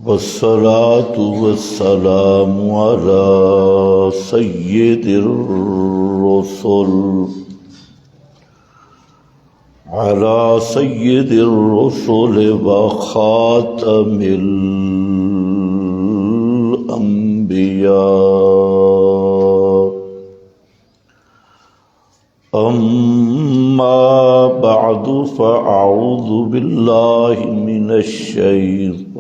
والصلاة والسلام على سيد الرسل وخاتم الأنبياء. أما بعد فأعوذ بالله من الشيطان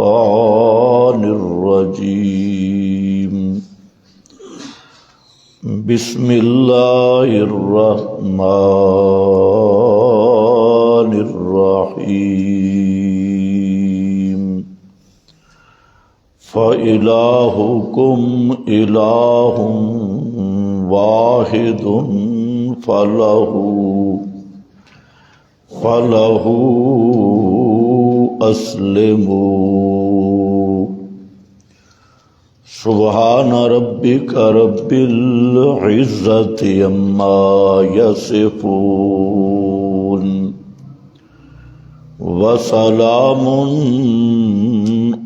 الرجيم. بسم الله الرحمن الرحيم. فإلهكم إله واحد فله أسلموا. سبحان ربك رب العزة عما يصفون وسلام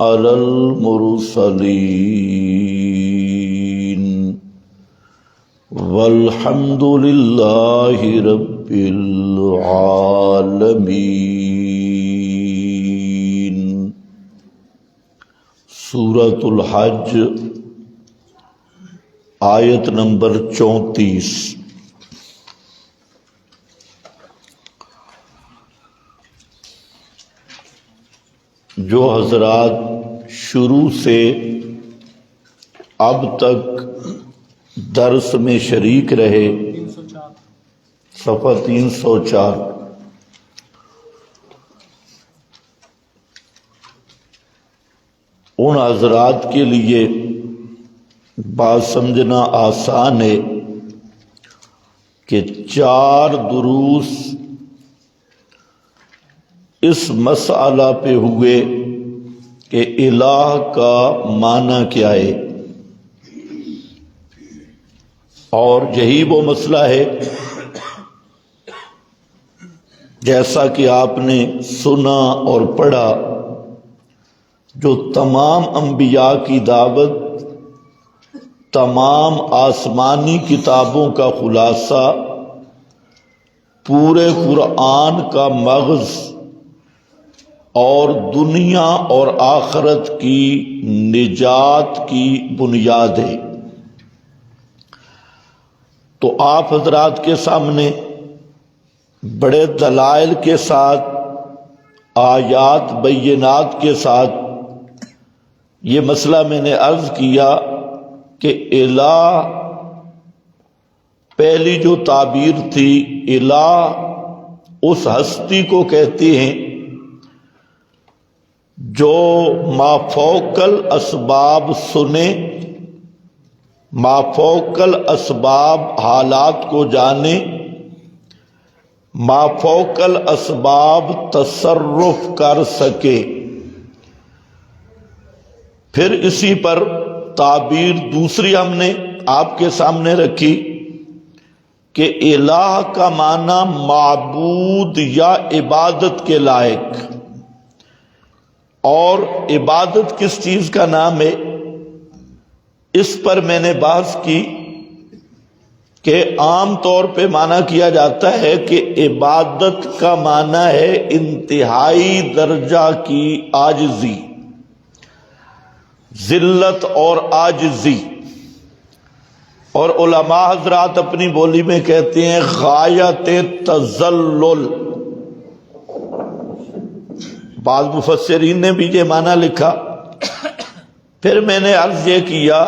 على المرسلين والحمد لله رب العالمين. سورۃ الحج آیت نمبر 34. جو حضرات شروع سے اب تک درس میں شریک رہے، صفحہ 304، ان حضرات کے لیے بات سمجھنا آسان ہے کہ 4 دروس اس مسئلہ پہ ہوئے کہ الہ کا معنی کیا ہے، اور یہی وہ مسئلہ ہے جیسا کہ آپ نے سنا اور پڑھا، جو تمام انبیاء کی دعوت، تمام آسمانی کتابوں کا خلاصہ، پورے قرآن کا مغز اور دنیا اور آخرت کی نجات کی بنیاد ہے. تو آپ حضرات کے سامنے بڑے دلائل کے ساتھ، آیات بینات کے ساتھ یہ مسئلہ میں نے عرض کیا کہ الہ، پہلی جو تعبیر تھی، الہ اس ہستی کو کہتے ہیں جو مافوق الاسباب سنے، مافوق الاسباب حالات کو جانے، مافوق الاسباب تصرف کر سکے. پھر اسی پر تعبیر دوسری ہم نے آپ کے سامنے رکھی کہ الہ کا معنی معبود یا عبادت کے لائق، اور عبادت کس چیز کا نام ہے، اس پر میں نے بحث کی کہ عام طور پہ معنی کیا جاتا ہے کہ عبادت کا معنی ہے انتہائی درجہ کی عاجزی، ذلت اور عاجزی، اور علماء حضرات اپنی بولی میں کہتے ہیں غایت تذلل. بعض مفسرین نے بھی یہ معنی لکھا. پھر میں نے عرض یہ کیا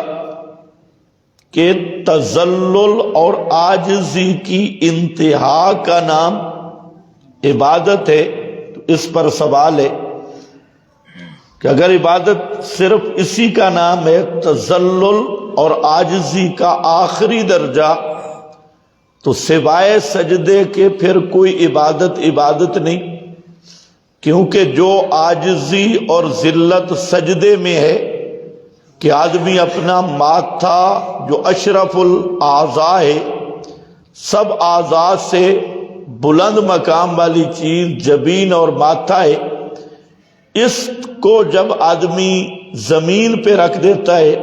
کہ تذلل اور عاجزی کی انتہا کا نام عبادت ہے. تو اس پر سوال ہے کہ اگر عبادت صرف اسی کا نام ہے، تذلل اور عاجزی کا آخری درجہ، تو سوائے سجدے کے پھر کوئی عبادت نہیں، کیونکہ جو عاجزی اور ذلت سجدے میں ہے کہ آدمی اپنا ماتھا، جو اشرف الاعضاء ہے، سب اعضاء سے بلند مقام والی چیز جبین اور ماتھا ہے، اس کو جب آدمی زمین پہ رکھ دیتا ہے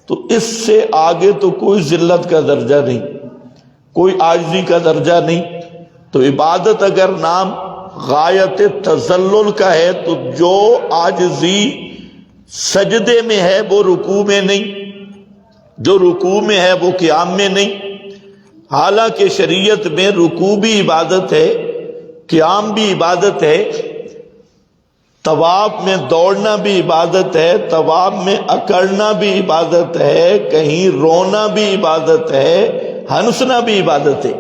تو اس سے آگے تو کوئی ذلت کا درجہ نہیں، کوئی عاجزی کا درجہ نہیں۔ تو عبادت اگر نام غایت تذلل کا ہے تو جو عاجزی سجدے میں ہے وہ رکوع میں نہیں، جو رکوع میں ہے وہ قیام میں نہیں۔ حالانکہ شریعت میں رکوع بھی عبادت ہے، قیام بھی عبادت ہے، طواف میں دوڑنا بھی عبادت ہے، طواف میں اکڑنا بھی عبادت ہے، کہیں رونا بھی عبادت ہے، ہنسنا بھی عبادت ہے۔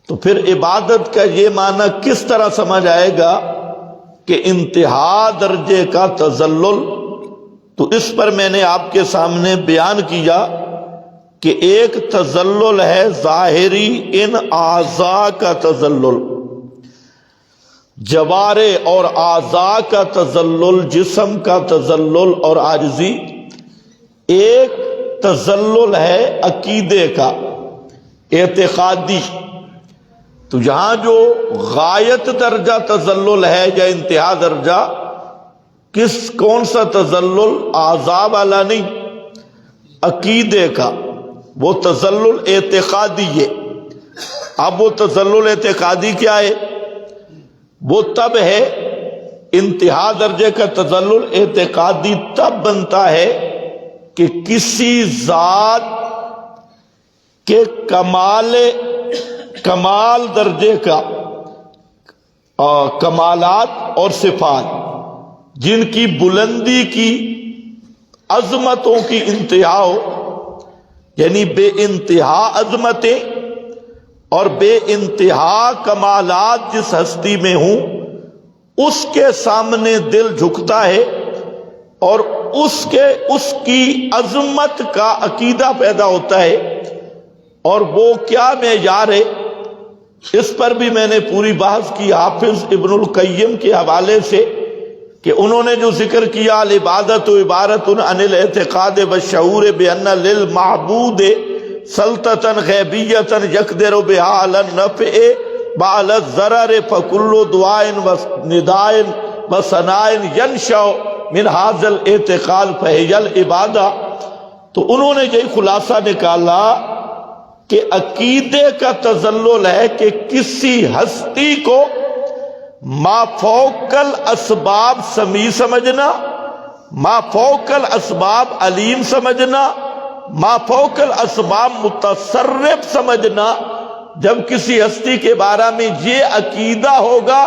تو پھر عبادت کا یہ معنی کس طرح سمجھ آئے گا کہ انتہا درجے کا تذلل؟ تو اس پر میں نے آپ کے سامنے بیان کیا کہ ایک تذلل ہے ظاہری، ان اعضاء کا تذلل، جوارح اور اعضاء کا تذلل، جسم کا تذلل اور عاجزی۔ ایک تذلل ہے عقیدے کا، اعتقادی۔ تو یہاں جو غایت درجہ تذلل ہے یا انتہا درجہ، کون سا تذلل؟ اعضاء والا نہیں، عقیدے کا، وہ تذلل اعتقادی ہے۔ اب وہ تذلل اعتقادی کیا ہے؟ وہ تب ہے، انتہا درجے کا تذلل اعتقادی تب بنتا ہے کہ کسی ذات کے کمال درجے کا کمالات اور صفات، جن کی بلندی کی عظمتوں کی انتہا ہو، یعنی بے انتہا عظمتیں اور بے انتہا کمالات جس ہستی میں ہوں، اس کے سامنے دل جھکتا ہے اور اس کی عظمت کا عقیدہ پیدا ہوتا ہے۔ اور وہ کیا معیار ہے؟ اس پر بھی میں نے پوری بحث کی حافظ ابن القیم کے حوالے سے، کہ انہوں نے جو ذکر کیا، العبادت عبارت عن الاعتقاد والشعور بان للمعبود سلطتا غیبیتا یقدر بها علی النفع وعلی الضرر فکل دعاء ونداء وثناء ینشأ من هذا الاعتقاد فهی العبادہ۔ تو انہوں نے یہی خلاصہ نکالا کہ عقیدے کا تذلل ہے کہ کسی ہستی کو ما فوق الاسباب سمیع سمجھنا، ما فوق الاسباب علیم سمجھنا، ما فوق الاسباب متصرف سمجھنا۔ جب کسی ہستی کے بارے میں یہ عقیدہ ہوگا،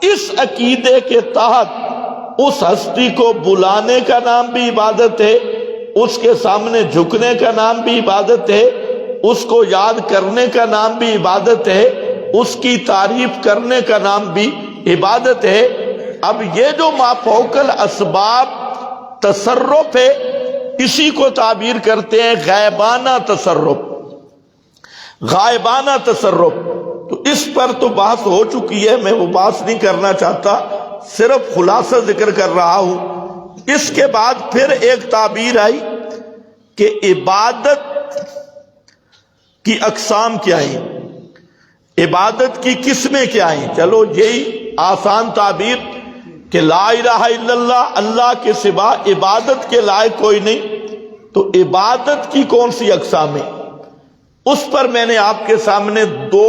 اس عقیدے کے تحت اس ہستی کو بلانے کا نام بھی عبادت ہے، اس کے سامنے جھکنے کا نام بھی عبادت ہے، اس کو یاد کرنے کا نام بھی عبادت ہے، اس کی تعریف کرنے کا نام بھی عبادت ہے۔ اب یہ جو ما فوق الاسباب تصرف ہے، اسی کو تعبیر کرتے ہیں غائبانہ تصرف، غائبانہ تصرف۔ تو اس پر تو بحث ہو چکی ہے، میں وہ بحث نہیں کرنا چاہتا، صرف خلاصہ ذکر کر رہا ہوں۔ اس کے بعد پھر ایک تعبیر آئی کہ عبادت کی اقسام کیا ہیں، عبادت کی قسمیں کیا ہیں۔ چلو یہی آسان تعبیر کہ لا الہ الا اللہ، اللہ کے سوا عبادت کے لائق کوئی نہیں۔ تو عبادت کی کون سی اقسام ہیں، اس پر میں نے آپ کے سامنے دو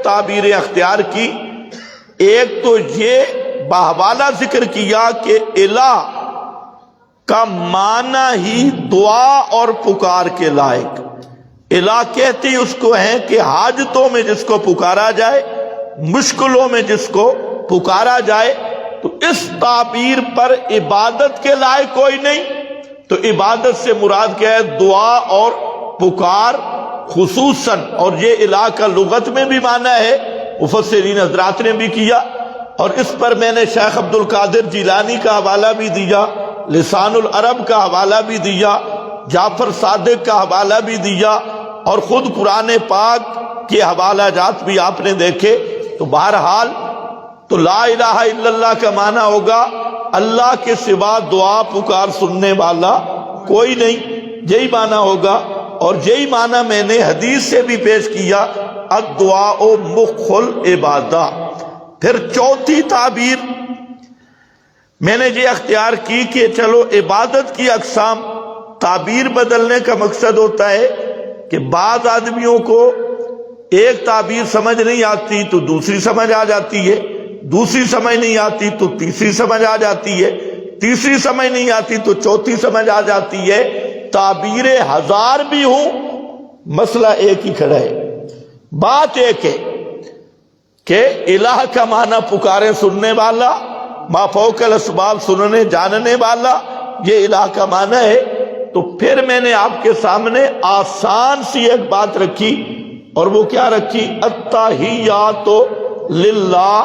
تعبیریں اختیار کی۔ ایک تو یہ بحوالہ ذکر کیا کہ الہ کا معنی ہی دعا اور پکار کے لائق، الہ کہتے اس کو ہیں کہ حاجتوں میں جس کو پکارا جائے، مشکلوں میں جس کو پکارا جائے۔ تو اس تعبیر پر عبادت کے لائق کوئی نہیں۔ تو عبادت سے مراد کیا ہے؟ دعا اور پکار خصوصاً، اور یہ الہ کا لغت میں بھی معنی ہے، مفسرین حضرات نے بھی کیا۔ اور اس پر میں نے شیخ عبد القادر جیلانی کا حوالہ بھی دیا، لسان العرب کا حوالہ بھی دیا، جعفر صادق کا حوالہ بھی دیا، اور خود قرآن پاک کے حوالہ جات بھی آپ نے دیکھے۔ تو بہرحال تو لا الہ الا اللہ کا معنی ہوگا اللہ کے سوا دعا پکار سننے والا کوئی نہیں، یہی معنی ہوگا۔ اور یہی معنی میں نے حدیث سے بھی پیش کیا، الدعاء مخ العبادہ۔ پھر چوتھی تعبیر میں نے یہ اختیار کی کہ چلو عبادت کی اقسام تعبیر بدلنے کا مقصد ہوتا ہے کہ بعض آدمیوں کو ایک تعبیر سمجھ نہیں آتی تو دوسری سمجھ آ جاتی ہے، دوسری سمجھ نہیں آتی تو تیسری سمجھ آ جاتی ہے، تیسری سمجھ نہیں آتی تو چوتھی سمجھ آ جاتی ہے۔ تعبیر ہزار بھی ہوں، مسئلہ ایک ہی کھڑا ہے، بات ایک ہے کہ الہ کا معنی پکارے سننے والا، ما فوق الاسباب سننے جاننے والا، یہ الہ کا معنی ہے۔ تو پھر میں نے آپ کے سامنے آسان سی ایک بات رکھی، اور وہ کیا رکھی؟ التحیات للہ۔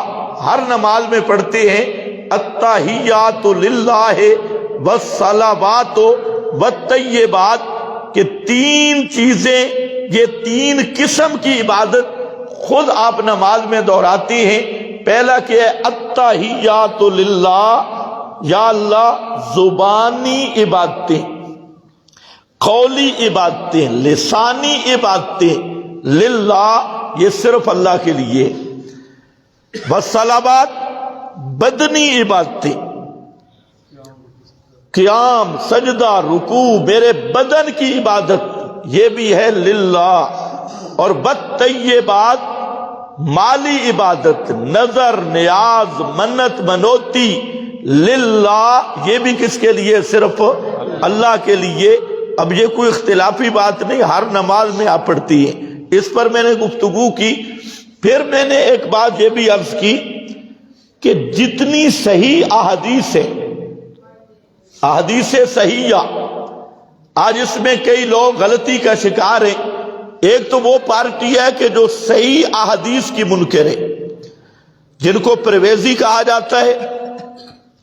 ہر نماز میں پڑھتے ہیں التحیات للہ والصلوات والطیبات، کہ تین چیزیں، یہ تین قسم کی عبادت خود آپ نماز میں دہراتے ہیں۔ پہلا کہ التحیات للہ، یا اللہ زبانی عبادتیں، قولی عبادتیں، لسانی عبادتیں، للہ یہ صرف اللہ کے لیے، والصلوات بدنی عبادتیں، قیام سجدہ رکوع میرے بدن کی عبادت یہ بھی ہے للہ، اور والطیبات مالی عبادت، نظر نیاز منت منوتی، للہ یہ بھی کس کے لیے؟ صرف اللہ کے لیے۔ اب یہ کوئی اختلافی بات نہیں، ہر نماز میں آپ پڑھتی ہیں، اس پر میں نے گفتگو کی۔ پھر میں نے ایک بات یہ بھی عرض کی کہ جتنی صحیح احادیث ہے، احادیث صحیحہ، آج اس میں کئی لوگ غلطی کا شکار ہیں۔ ایک تو وہ پارٹی ہے کہ جو صحیح احادیث کی منکر ہے، جن کو پرویزی کہا جاتا ہے،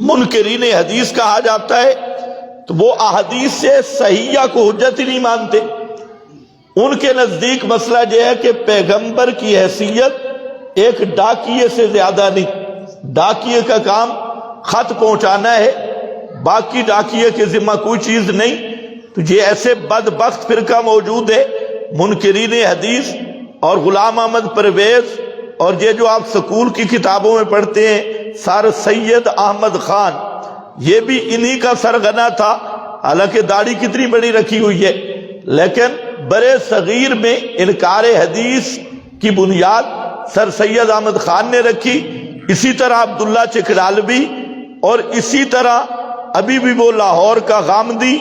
منکرین حدیث کہا جاتا ہے، تو وہ احادیث سے صحیحہ کو حجت ہی نہیں مانتے۔ ان کے نزدیک مسئلہ یہ ہے کہ پیغمبر کی حیثیت ایک ڈاکیے سے زیادہ نہیں، ڈاکیے کا کام خط پہنچانا ہے، باقی ڈاکیے کے ذمہ کوئی چیز نہیں۔ تو یہ ایسے بدبخت فرقہ موجود ہے، منکرین حدیث اور غلام احمد پرویز، اور یہ جو آپ سکول کی کتابوں میں پڑھتے ہیں سر سید احمد خان، یہ بھی انہی کا سرغنہ تھا، حالانکہ داڑھی کتنی بڑی رکھی ہوئی ہے، لیکن برے صغیر میں انکار حدیث کی بنیاد سر سید احمد خان نے رکھی۔ اسی طرح عبداللہ چکرالوی، اور اسی طرح ابھی بھی وہ لاہور کا غامدی،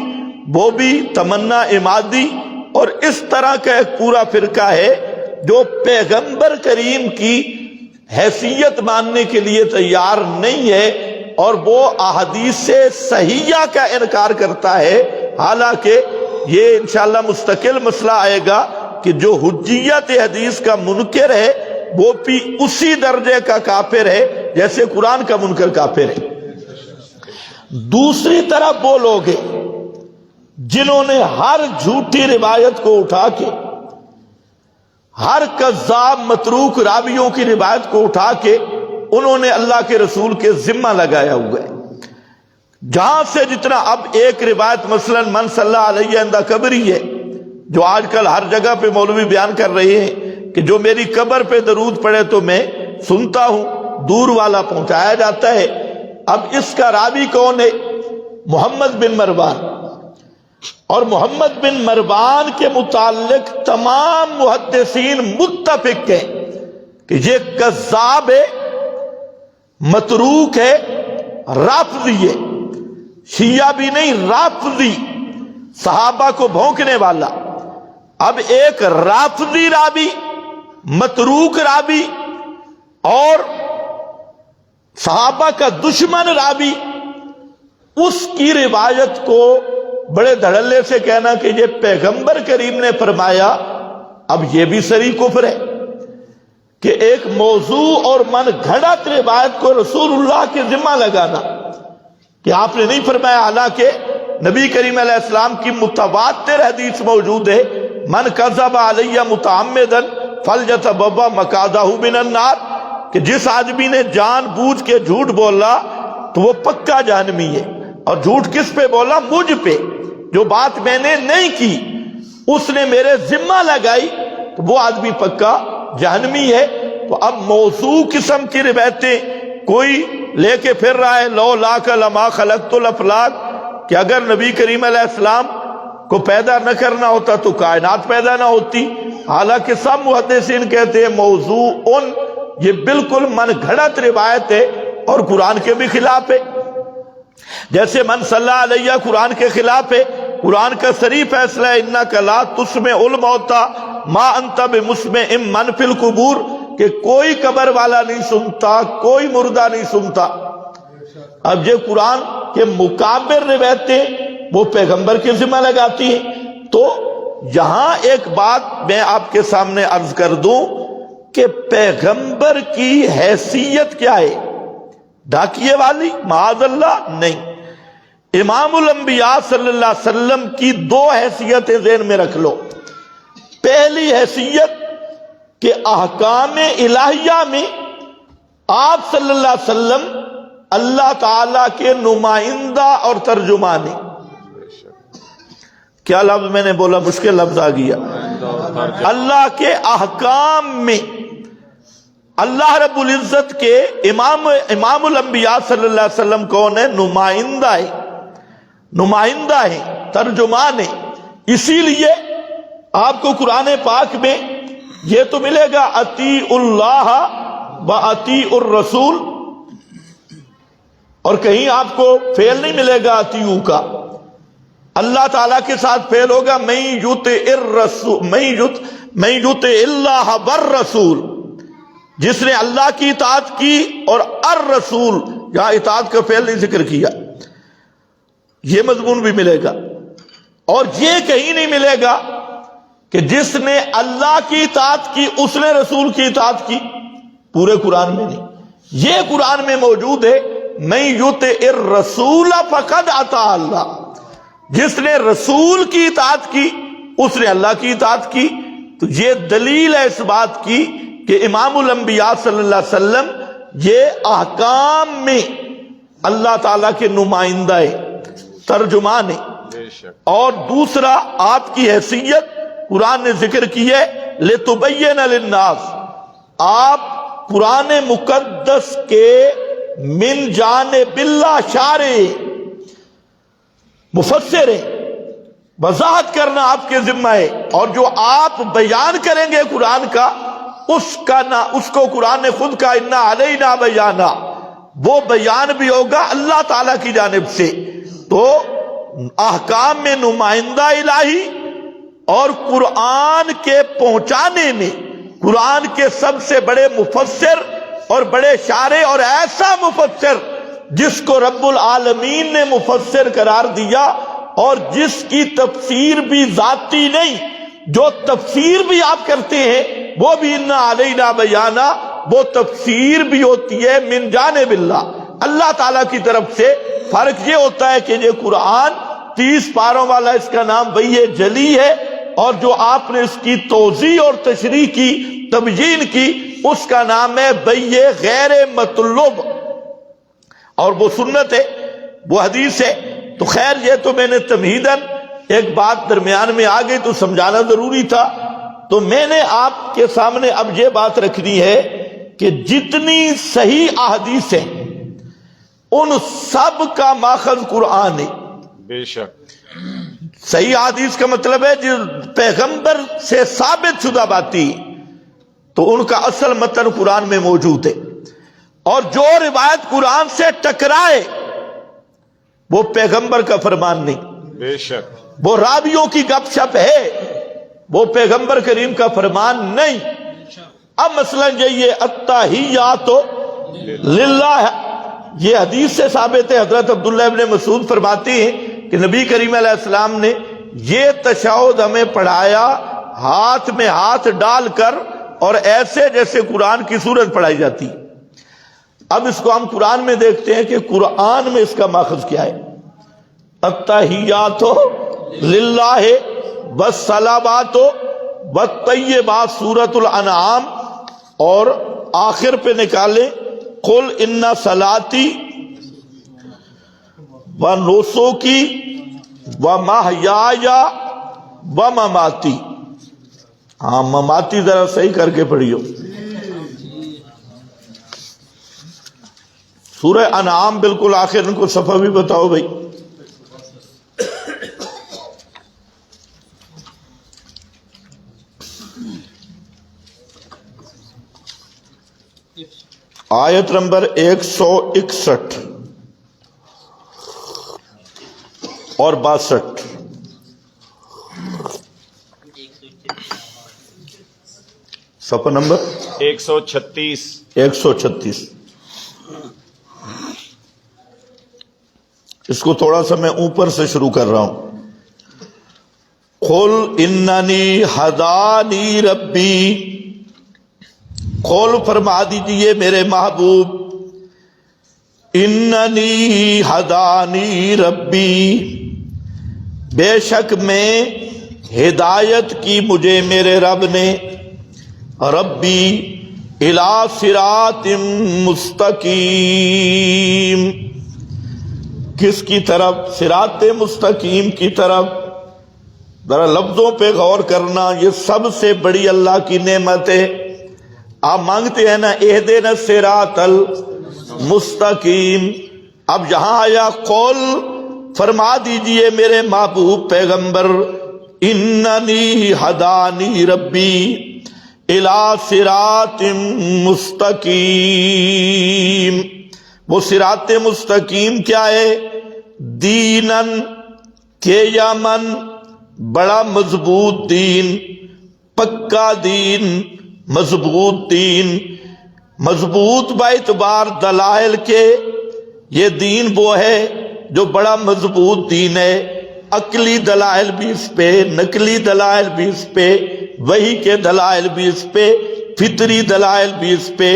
وہ بھی تمنا عمادی، اور اس طرح کا ایک پورا فرقہ ہے جو پیغمبر کریم کی حیثیت ماننے کے لیے تیار نہیں ہے، اور وہ احادیث سے صحیحہ کا انکار کرتا ہے۔ حالانکہ یہ انشاءاللہ مستقل مسئلہ آئے گا کہ جو حجیت حدیث کا منکر ہے وہ بھی اسی درجے کا کافر ہے جیسے قرآن کا منکر کافر ہے۔ دوسری طرف وہ لوگ ہیں جنہوں نے ہر جھوٹی روایت کو اٹھا کے، ہر کذاب متروک راویوں کی روایت کو اٹھا کے انہوں نے اللہ کے رسول کے ذمہ لگایا ہوا ہے۔ جہاں سے جتنا، اب ایک روایت مثلا من صلی علیہ عند قبری ہے، جو آج کل ہر جگہ پہ مولوی بیان کر رہے ہیں کہ جو میری قبر پہ درود پڑے تو میں سنتا ہوں، دور والا پہنچایا جاتا ہے۔ اب اس کا راوی کون ہے؟ محمد بن مروان، اور محمد بن مروان کے متعلق تمام محدثین متفق ہیں کہ یہ کذاب ہے، متروک ہے، رافضی ہے، شیعہ بھی نہیں، رافضی، صحابہ کو بھونکنے والا۔ اب ایک رافضی راوی، متروک راوی، اور صحابہ کا دشمن راوی، اس کی روایت کو بڑے دھڑلے سے کہنا کہ یہ پیغمبر کریم نے فرمایا، اب یہ بھی صریح کفر ہے کہ ایک موضوع اور من گھڑت روایت کو رسول اللہ کے ذمہ لگانا کہ آپ نے نہیں فرمایا، حالانکہ نبی کریم علیہ السلام کی متواتر حدیث موجود ہے، من کذب علیہ متعمدا فلیتبوأ مقعدہ من النار، کہ جس آدمی نے جان بوجھ کے جھوٹ بولا تو وہ پکا جہنمی ہے۔ اور جھوٹ کس پہ بولا؟ مجھ پہ، جو بات میں نے نہیں کی اس نے میرے ذمہ لگائی، تو وہ آدمی پکا جہنمی ہے۔ تو اب موضوع قسم کی روایتیں کوئی لے کے پھر رہا ہے لو لاک لما خلقت الافلاک، کہ اگر نبی کریم علیہ السلام کو پیدا نہ کرنا ہوتا تو کائنات پیدا نہ ہوتی۔ حالانکہ سب محدثین کہتے ہیں موضوع یہ بالکل من گھڑت روایت ہے اور قرآن کے بھی خلاف ہے، جیسے من صلی علیہ قرآن کے خلاف ہے۔ قرآن کا صریح فیصلہ ہے انک لا تسمع الموتى ما انت بمسمع من فی القبور، کہ کوئی قبر والا نہیں سنتا، کوئی مردہ نہیں سنتا۔ اب یہ قرآن کے مکابر روایتیں وہ پیغمبر کے ذمہ لگاتی ہیں۔ تو یہاں ایک بات میں آپ کے سامنے عرض کر دوں کہ پیغمبر کی حیثیت کیا ہے؟ ڈاکیے والی؟ معاذ اللہ نہیں۔ امام الانبیاء صلی اللہ علیہ وسلم کی دو حیثیتیں ذہن میں رکھ لو۔ پہلی حیثیت کہ احکام الہیہ میں آپ صلی اللہ علیہ وسلم اللہ تعالی کے نمائندہ اور ترجمان ہیں۔ کیا لفظ میں نے بولا؟ مشکل لفظ آ گیا۔ اللہ کے احکام میں اللہ رب العزت کے امام الانبیاء صلی اللہ علیہ وسلم کون ہے؟ نمائندہ ہے، نمائندہ ہے، ترجمان ہے۔ اسی لیے آپ کو قرآن پاک میں یہ تو ملے گا اطیعوا اللہ و اطیعوا الرسول، اور کہیں آپ کو فعل نہیں ملے گا اطیعوا کا۔ اللہ تعالیٰ کے ساتھ فعل ہوگا من یطع اللہ والرسول، جس نے اللہ کی اطاعت کی، اور الرسول یہاں اطاعت کا فعل نہیں ذکر کیا، یہ مضمون بھی ملے گا۔ اور یہ کہیں نہیں ملے گا کہ جس نے اللہ کی اطاعت کی اس نے رسول کی اطاعت کی، پورے قرآن میں نہیں۔ یہ قرآن میں موجود ہے من یطع الرسول فقد اطاع اللہ، جس نے رسول کی اطاعت کی اس نے اللہ کی اطاعت کی۔ تو یہ دلیل ہے اس بات کی کہ امام الانبیاء صلی اللہ علیہ وسلم یہ احکام میں اللہ تعالیٰ کے نمائندہ ہے، ترجمان ہے۔ اور دوسرا آپ کی حیثیت قرآن نے ذکر کی ہے لِتُبَيِّنَ لِلنَّاسِ، آپ قرآن مقدس کے من جانب اللہ شارع مفسر ہیں، وضاحت کرنا آپ کے ذمہ ہے، اور جو آپ بیان کریں گے قرآن کا اس کو قرآن نے خود کہا اِنَّا عَلَيْنَا بَيَانًا، وہ بیان بھی ہوگا اللہ تعالیٰ کی جانب سے۔ تو احکام میں نمائندہ الہی اور قرآن کے پہنچانے میں قرآن کے سب سے بڑے مفسر اور بڑے شارع، اور ایسا مفسر جس کو رب العالمین نے مفسر قرار دیا، اور جس کی تفسیر بھی ذاتی نہیں، جو تفسیر بھی آپ کرتے ہیں وہ بھی اِنَّا عَلَيْنَا بَيَانًا، وہ تفسیر بھی ہوتی ہے من جانب اللہ، اللہ تعالیٰ کی طرف سے۔ فرق یہ ہوتا ہے کہ یہ قرآن 30 پاروں والا، اس کا نام وحی جلی ہے، اور جو آپ نے اس کی توضیح اور تشریح کی، تبیین کی، اس کا نام ہے وحی غیر مطلوب، اور وہ سنت ہے، وہ حدیث ہے۔ تو خیر یہ تو میں نے تمہیداً ایک بات درمیان میں آ گئی تو سمجھانا ضروری تھا۔ تو میں نے آپ کے سامنے اب یہ بات رکھنی ہے کہ جتنی صحیح احادیث ہیں ان سب کا ماخذ قرآن ہے۔ بے شک صحیح حدیث کا مطلب ہے جو پیغمبر سے ثابت شدہ باتیں، تو ان کا اصل متن قرآن میں موجود ہے، اور جو روایت قرآن سے ٹکرائے وہ پیغمبر کا فرمان نہیں، بے شک وہ راویوں کی گپ شپ ہے، وہ پیغمبر کریم کا فرمان نہیں۔ اب مثلا یہ التحیات للہ، یہ حدیث سے ثابت ہے، حضرت عبداللہ ابن مسعود فرماتے ہیں کہ نبی کریم علیہ السلام نے یہ تشہد ہمیں پڑھایا ہاتھ میں ہاتھ ڈال کر، اور ایسے جیسے قرآن کی سورت پڑھائی جاتی۔ اب اس کو ہم قرآن میں دیکھتے ہیں کہ قرآن میں اس کا ماخذ کیا ہے۔ التحیات للہ والصلوات والطیبات، سورۃ الانعام، اور آخر پہ نکالیں قل ان صلاتی و نسکی و محیای و مماتی۔ ہاں مماتی ذرا صحیح کر کے پڑھیو، سورہ انعام بالکل آخر، ان کو صفحہ بھی بتاؤ بھائی. آیت نمبر 161 اور 62. صفحہ نمبر 136. 136. اس کو تھوڑا سا میں اوپر سے شروع کر رہا ہوں. قل اننی ہدانی ربی، قول فرما دیجئے میرے محبوب، اننی ہدانی ربی، بے شک میں ہدایت کی مجھے میرے رب نے، ربی الی صراط مستقیم، کس کی طرف؟ صراط مستقیم کی طرف. ذرا لفظوں پہ غور کرنا، یہ سب سے بڑی اللہ کی نعمت ہے. آپ مانگتے ہیں نا اہدنا الصراط المستقیم، اب یہاں آیا قول فرما دیجئے میرے محبوب پیغمبر، اننی ہدانی ربی الی صراط مستقیم. وہ صراط مستقیم کیا ہے؟ دینن کے یمن، بڑا مضبوط دین، پکا دین، مضبوط دین. مضبوط با اعتبار دلائل کے، یہ دین وہ ہے جو بڑا مضبوط دین ہے. عقلی دلائل بھی اس پہ، نقلی دلائل بھی اس پہ، وحی کے دلائل بھی اس پہ، فطری دلائل بھی اس پہ.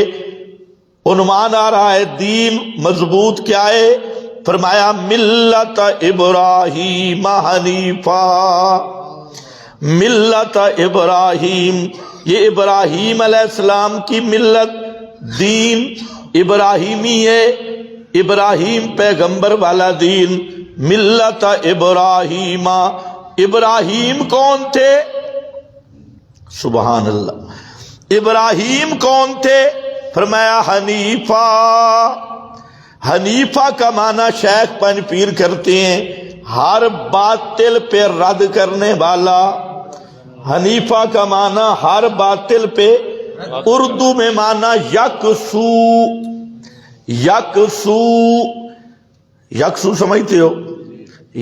عنوان آ رہا ہے دین مضبوط کیا ہے؟ فرمایا ملت ابراہیم حنیفا، ملت ابراہیم، یہ ابراہیم علیہ السلام کی ملت، دین ابراہیمی ہے، ابراہیم پیغمبر والا دین. ملت ابراہیم، ابراہیم کون تھے؟ سبحان اللہ، ابراہیم کون تھے؟ فرمایا حنیفہ. حنیفہ کا معنی شیخ پنج پیر کرتے ہیں ہر باطل پہ رد کرنے والا. حنیفہ کا معنی ہر باطل پہ، اردو میں معنی یکسو. یکسو، یکسو سمجھتے ہو؟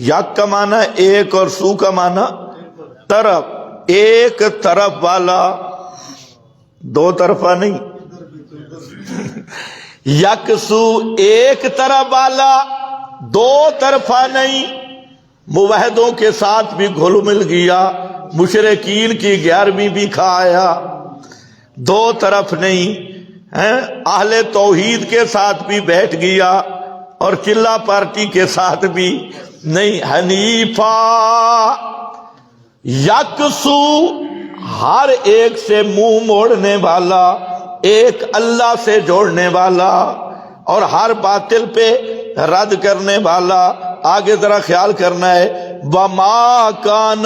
یک کا معنی ایک اور سو کا معنی طرف، ایک طرف والا، دو طرفہ نہیں. یکسو ایک طرف والا، دو طرفہ نہیں. موحدوں کے ساتھ بھی گھل مل گیا، مشرکین کی 11ویں بھی کھایا. دو طرف نہیں، اہل توحید کے ساتھ بھی بیٹھ گیا اور چلا پارٹی کے ساتھ بھی نہیں. حنیفہ یکسو، ہر ایک سے منہ موڑنے والا، ایک اللہ سے جوڑنے والا اور ہر باطل پہ رد کرنے والا. آگے ذرا خیال کرنا ہے، وَمَا كَانَ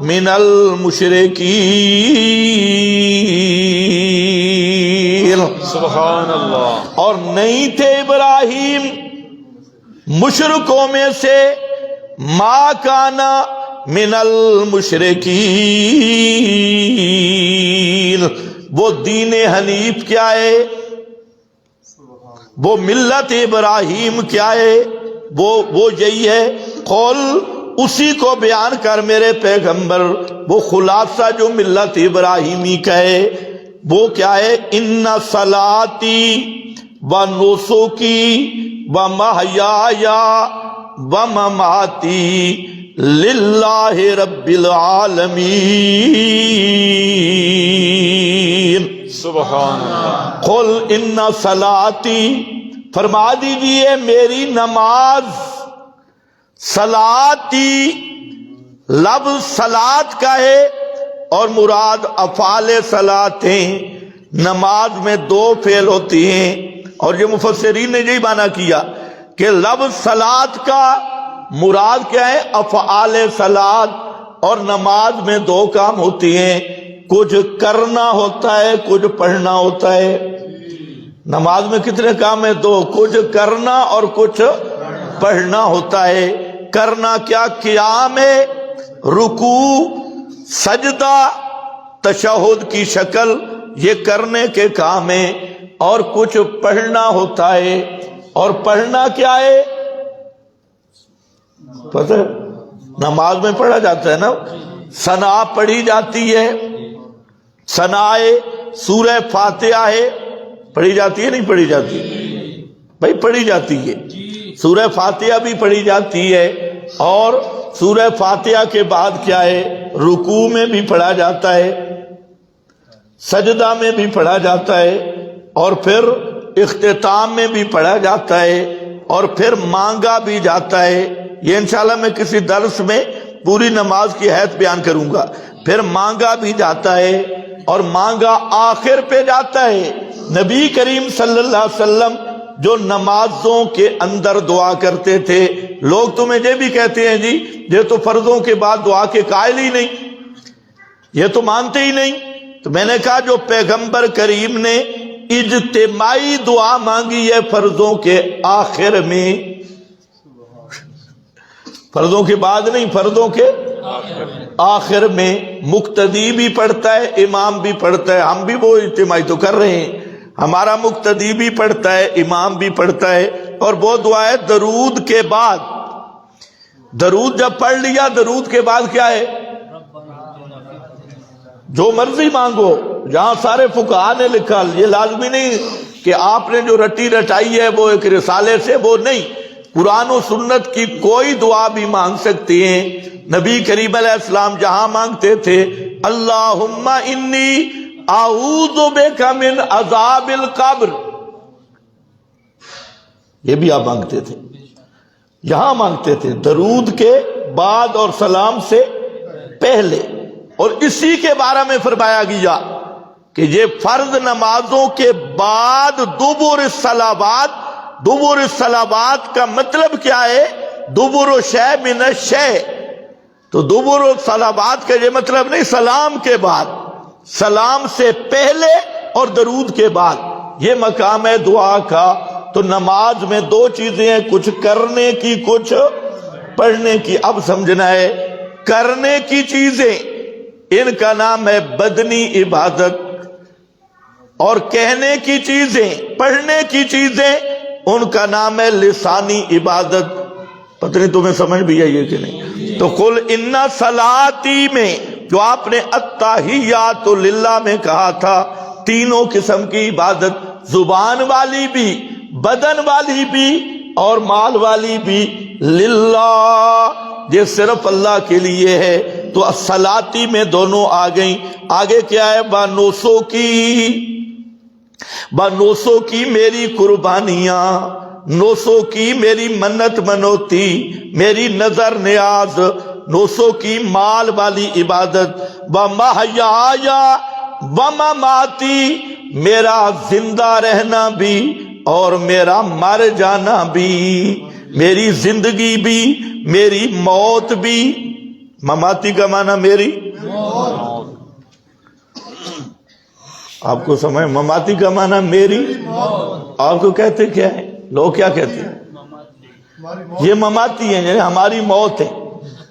مِنَ الْمُشْرِكِينَ، سبحان اللہ. اور نہیں تھے ابراہیم مشرکوں میں سے. مَا كَانَ مِنَ الْمُشْرِكِينَ، وہ دین حنیف کیا ہے؟ وہ ملت ابراہیم کیا ہے؟ وہ یہی ہے. قول اسی کو بیان کر میرے پیغمبر. وہ خلاصہ جو ملت ابراہیمی کا ہے وہ کیا ہے؟ ان صلاتی و نسکی و محیایا و مماتی للہ رب العالمین. سبحان اللہ. قل ان صلاتی، فرما دیجئے میری نماز. صلاتی لفظ صلات کا ہے اور مراد افعال صلات ہیں. نماز میں دو فعل ہوتے ہیں اور یہ مفسرین نے یہی معنی کیا کہ لفظ صلات کا مراد کیا ہے؟ افعال صلات. اور نماز میں دو کام ہوتے ہیں، کچھ کرنا ہوتا ہے، کچھ پڑھنا ہوتا ہے. نماز میں کتنے کام ہیں؟ دو، کچھ کرنا اور کچھ پڑھنا ہوتا ہے۔ کرنا کیا؟ قیام، رکوع، سجدہ، تشہد کی شکل، یہ کرنے کے کام ہیں، اور کچھ پڑھنا ہوتا ہے۔ اور پڑھنا کیا ہے پتہ ہے؟ نماز میں پڑھا جاتا ہے نا، ثنا پڑھی جاتی ہے، ثنا سورہ فاتحہ ہے، پڑھی جاتی ہے نہیں پڑھی جاتی؟ بھائی پڑھی جاتی ہے، سورہ فاتحہ بھی پڑھی جاتی ہے، اور سورہ فاتحہ کے بعد کیا ہے؟ رکوع میں بھی پڑھا جاتا ہے، سجدہ میں بھی پڑھا جاتا ہے، اور پھر اختتام میں بھی پڑھا جاتا ہے، اور پھر مانگا بھی جاتا ہے۔ یہ انشاءاللہ میں کسی درس میں پوری نماز کی حیث بیان کروں گا۔ پھر مانگا بھی جاتا ہے، اور مانگا آخر پہ جاتا ہے۔ نبی کریم صلی اللہ علیہ وسلم جو نمازوں کے اندر دعا کرتے تھے، لوگ تمہیں یہ بھی کہتے ہیں جی یہ تو فرضوں کے بعد دعا کے قائل ہی نہیں، یہ تو مانتے ہی نہیں۔ تو میں نے کہا جو پیغمبر کریم نے اجتماعی دعا مانگی ہے فرضوں کے آخر میں، فرضوں کے بعد نہیں، فرضوں کے آخر میں، مقتدی بھی پڑھتا ہے، امام بھی پڑھتا ہے۔ ہم بھی وہ اجتماعی تو کر رہے ہیں، ہمارا مقتدی بھی پڑھتا ہے، امام بھی پڑھتا ہے، اور وہ دعا ہے درود کے بعد۔ درود جب پڑھ لیا، درود کے بعد کیا ہے؟ جو مرضی مانگو، جہاں سارے فقہا نے لکھا، یہ لازمی نہیں کہ آپ نے جو رٹی رٹائی ہے وہ ایک رسالے سے، وہ نہیں، قرآن و سنت کی کوئی دعا بھی مانگ سکتی ہیں۔ نبی کریم علیہ السلام جہاں مانگتے تھے اللہم انی اعوذ بک من عذاب القبر، یہ بھی آپ مانگتے تھے، یہاں مانگتے تھے درود کے بعد اور سلام سے پہلے۔ اور اسی کے بارے میں فرمایا گیا کہ یہ فرض نمازوں کے بعد دبر الصلوات، دبر الصلوات کا مطلب کیا ہے؟ دبر شے من الشے، تو دبر الصلوات کا یہ مطلب نہیں سلام کے بعد، سلام سے پہلے اور درود کے بعد، یہ مقام ہے دعا کا۔ تو نماز میں دو چیزیں ہیں، کچھ کرنے کی، کچھ پڑھنے کی۔ اب سمجھنا ہے کرنے کی چیزیں، ان کا نام ہے بدنی عبادت، اور کہنے کی چیزیں، پڑھنے کی چیزیں، ان کا نام ہے لسانی عبادت۔ پتہ نہیں تمہیں سمجھ بھی آئی کہ نہیں؟ تو قل ان صلاتی میں جو آپ نے التحیات للہ میں کہا تھا، تینوں قسم کی عبادت، زبان والی بھی، بدن والی بھی، اور مال والی بھی، للہ، یہ صرف اللہ کے لیے ہے۔ تو الصلاتی میں دونوں آ گئیں۔ آگے کیا ہے؟ بانوسوں کی، بانوسوں کی میری قربانیاں، نوسوں کی میری منت منوتی، میری نظر نیاز، نوسوں کی مال والی عبادت، ومحیایا ومماتی، میرا زندہ رہنا بھی اور میرا مر جانا بھی، میری زندگی بھی میری موت بھی۔ مماتی کا معنی میری، آپ کو سمجھ؟ مماتی کا معنی میری، آپ کو کہتے کیا ہے؟ لوگ کیا کہتے ہیں؟ یہ مماتی ہیں، یعنی ہماری موت ہے۔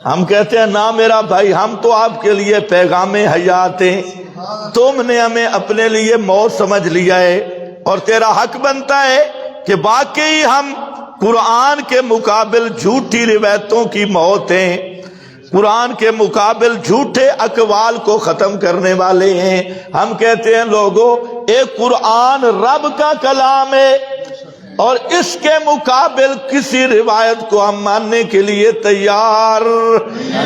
ہم کہتے ہیں نا میرا بھائی، ہم تو آپ کے لیے پیغام حیات ہیں، تم نے ہمیں اپنے لیے موت سمجھ لیا ہے، اور تیرا حق بنتا ہے کہ واقعی ہم قرآن کے مقابل جھوٹی روایتوں کی موت ہیں، قرآن کے مقابل جھوٹے اقوال کو ختم کرنے والے ہیں۔ ہم کہتے ہیں لوگوں، ایک قرآن رب کا کلام ہے، اور اس کے مقابل کسی روایت کو ہم ماننے کے لیے تیار،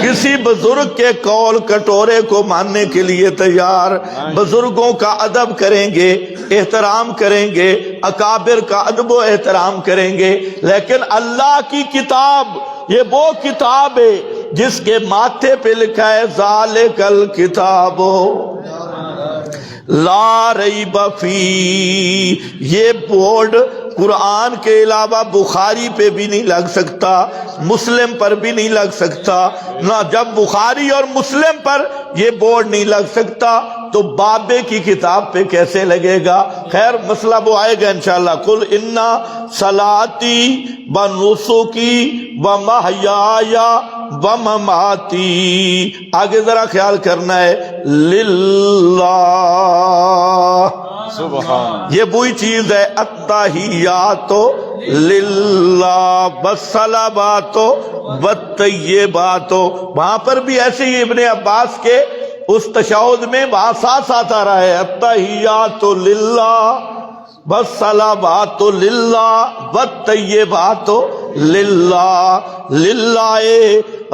کسی بزرگ کے قول کٹورے کو ماننے کے لیے تیار۔ بزرگوں کا ادب کریں گے، احترام کریں گے، اکابر کا ادب و احترام کریں گے، لیکن اللہ کی کتاب یہ وہ کتاب ہے جس کے ماتھے پہ لکھا ہے ذالک الکتاب لا ریب فیہ۔ یہ بورڈ قرآن کے علاوہ بخاری پہ بھی نہیں لگ سکتا، مسلم پر بھی نہیں لگ سکتا، نہ جب بخاری اور مسلم پر یہ بورڈ نہیں لگ سکتا تو بابے کی کتاب پہ کیسے لگے گا؟ خیر مسئلہ وہ آئے گا انشاءاللہ. قل انا صلاتی و نسکی و محیای و مماتی، آگے ذرا خیال کرنا ہے، للہ. سبحان. یہ وہی چیز ہے، التحیات للہ والصلوات والطیبات. وہاں پر بھی ایسے ہی ابن عباس کے اس تشہد میں وہاں ساتھ ساتھ آ رہا ہے، التحیات للہ والصلوات للہ والطیبات للہ، للہ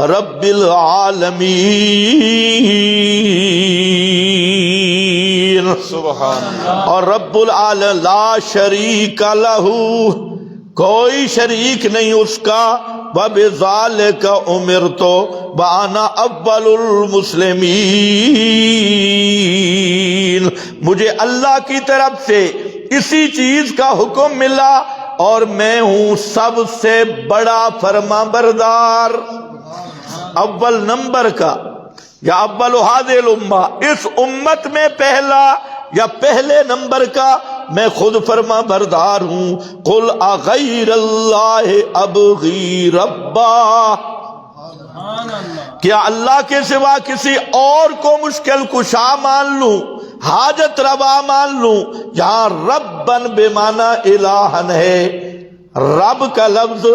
رب العالمین. سبحان اللہ. اور رب العالمین لا شریک لہ، کوئی شریک نہیں اس کا. وَبِذَالِكَ أُمِرْتُ وَأَنَا أَوَّلُ الْمُسْلِمِينَ. مجھے اللہ کی طرف سے اسی چیز کا حکم ملا اور میں ہوں سب سے بڑا فرما بردار. اول نمبر کا یا اول هذه الامہ، اس امت میں پہلا یا پہلے نمبر کا میں خود فرما بردار ہوں. قل اغیر اللہ ابغی ربا، کیا اللہ کے سوا کسی اور کو مشکل کشا مان لوں، حاجت روا مان لوں؟ یہاں ربن بے معنی الہن ہے. رب کا لفظ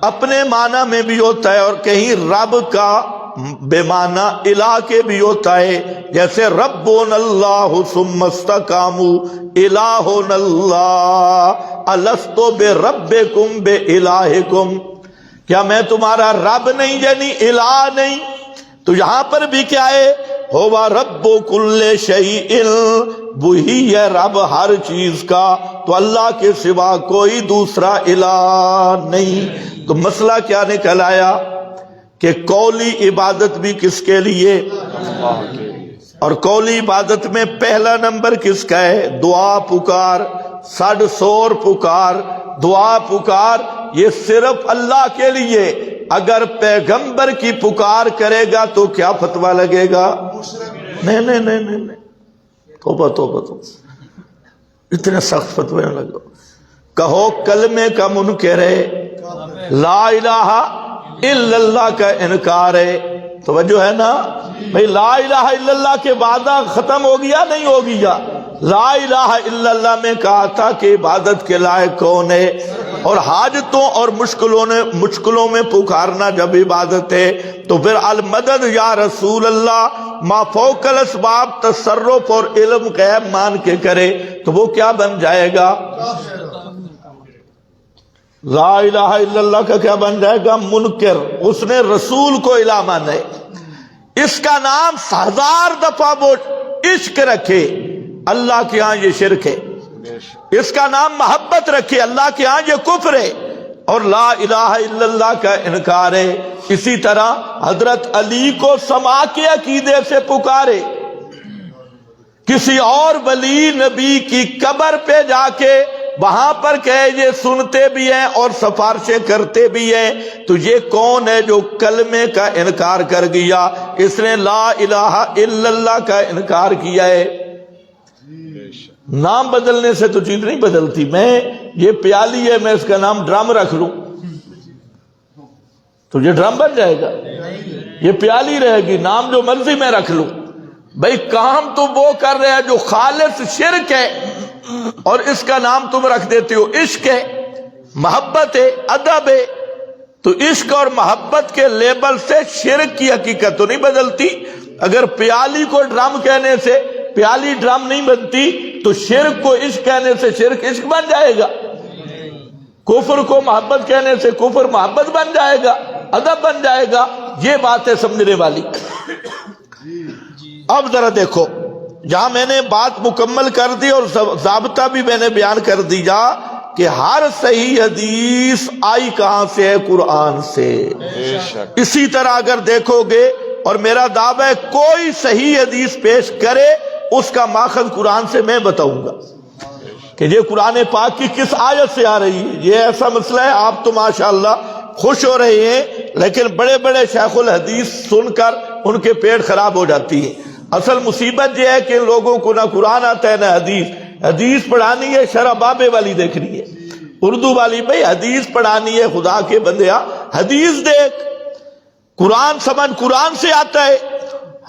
اپنے معنی میں بھی ہوتا ہے اور کہیں رب کا بے معنی الہ کے بھی ہوتا ہے. جیسے ربنا اللہ ثم استقاموا الہنا اللہ الست بربکم بالہکم، کیا میں تمہارا رب نہیں یعنی الہ نہیں؟ تو یہاں پر بھی کیا ہے، ہوا رب کل شیء، وہی ہے رب ہر چیز کا، تو اللہ کے سوا کوئی دوسرا الہ نہیں. تو مسئلہ کیا نکل آیا کہ قولی عبادت بھی کس کے لیے؟ اللہ کے لیے. اور قولی عبادت میں پہلا نمبر کس کا ہے؟ دعا پکار، سڈ سور پکار، دعا پکار، یہ صرف اللہ کے لیے. اگر پیغمبر کی پکار کرے گا تو کیا فتویٰ لگے گا؟ نہیں نہیں نہیں نہیں نہیں، توبہ توبہ توبہ، اتنے سخت فتوے نہ لگو. کہو کلمے کا منکر ہے، لا الہ الا اللہ کا انکار ہے. توجہ ہے نا بھئی، لا الہ الا اللہ کے وعدہ ختم ہو گیا نہیں ہو گیا؟ لا الہ الا اللہ میں کہا تھا کہ عبادت کے لائق کون ہے، اور حاجتوں اور مشکلوں میں پکارنا جب عبادت ہے تو پھر المدد یا رسول اللہ ما فوق الاسباب تصرف اور علم غیب مان کے کرے تو وہ کیا بن جائے گا؟ لا الہ الا اللہ کا کیا بن جائے گا؟ منکر. اس نے رسول کو الہ مانا ہے. اس کا نام 1000 دفعہ وہ عشق رکھے، اللہ کے ہاں یہ شرک ہے. اس کا نام محبت رکھے، اللہ کے ہاں یہ کفر ہے. اور لا الہ الا اللہ کا انکار ہے. اسی طرح حضرت علی کو سما کے عقیدے سے پکارے، کسی اور ولی نبی کی قبر پہ جا کے وہاں پر کہے یہ سنتے بھی ہیں اور سفارشیں کرتے بھی ہیں، تو یہ کون ہے جو کلمے کا انکار کر گیا؟ اس نے لا الہ الا اللہ کا انکار کیا ہے. نام بدلنے سے تو چیز نہیں بدلتی. میں یہ پیالی ہے، میں اس کا نام ڈرم رکھ لوں تو یہ ڈرم بن جائے گا؟ یہ پیالی رہے گی، نام جو مرضی میں رکھ لوں. بھئی کام تو وہ کر رہے ہیں جو خالص شرک ہے اور اس کا نام تم رکھ دیتے ہو عشق ہے، محبت ہے، ادب ہے. تو عشق اور محبت کے لیبل سے شرک کی حقیقت تو نہیں بدلتی. اگر پیالی کو ڈرم کہنے سے پیالی ڈرم نہیں بنتی تو شرک کو عشق کہنے سے شرک عشق بن جائے گا، کفر کو محبت کہنے سے کفر محبت بن جائے گا، ادب بن جائے گا. یہ بات ہے سمجھنے والی. اب ذرا دیکھو، جہاں میں نے بات مکمل کر دی اور ضابطہ بھی میں نے بیان کر دیا کہ ہر صحیح حدیث آئی کہاں سے ہے؟ قرآن سے. اسی طرح اگر دیکھو گے، اور میرا دعویٰ ہے کوئی صحیح حدیث پیش کرے اس کا ماخذ قرآن سے میں بتاؤں گا کہ یہ قرآن پاک کی کس آیت سے آ رہی ہے. یہ ایسا مسئلہ ہے، آپ تو ماشاءاللہ خوش ہو رہے ہیں، لیکن بڑے بڑے شیخ الحدیث سن کر ان کے پیٹ خراب ہو جاتی ہے. اصل مصیبت یہ ہے کہ لوگوں کو نہ قرآن آتا ہے نہ حدیث. حدیث پڑھانی ہے شرح بابے والی دیکھنی ہے، اردو والی. بھائی حدیث پڑھانی ہے خدا کے بندیا، حدیث دیکھ. قرآن سمجھ قرآن سے آتا ہے،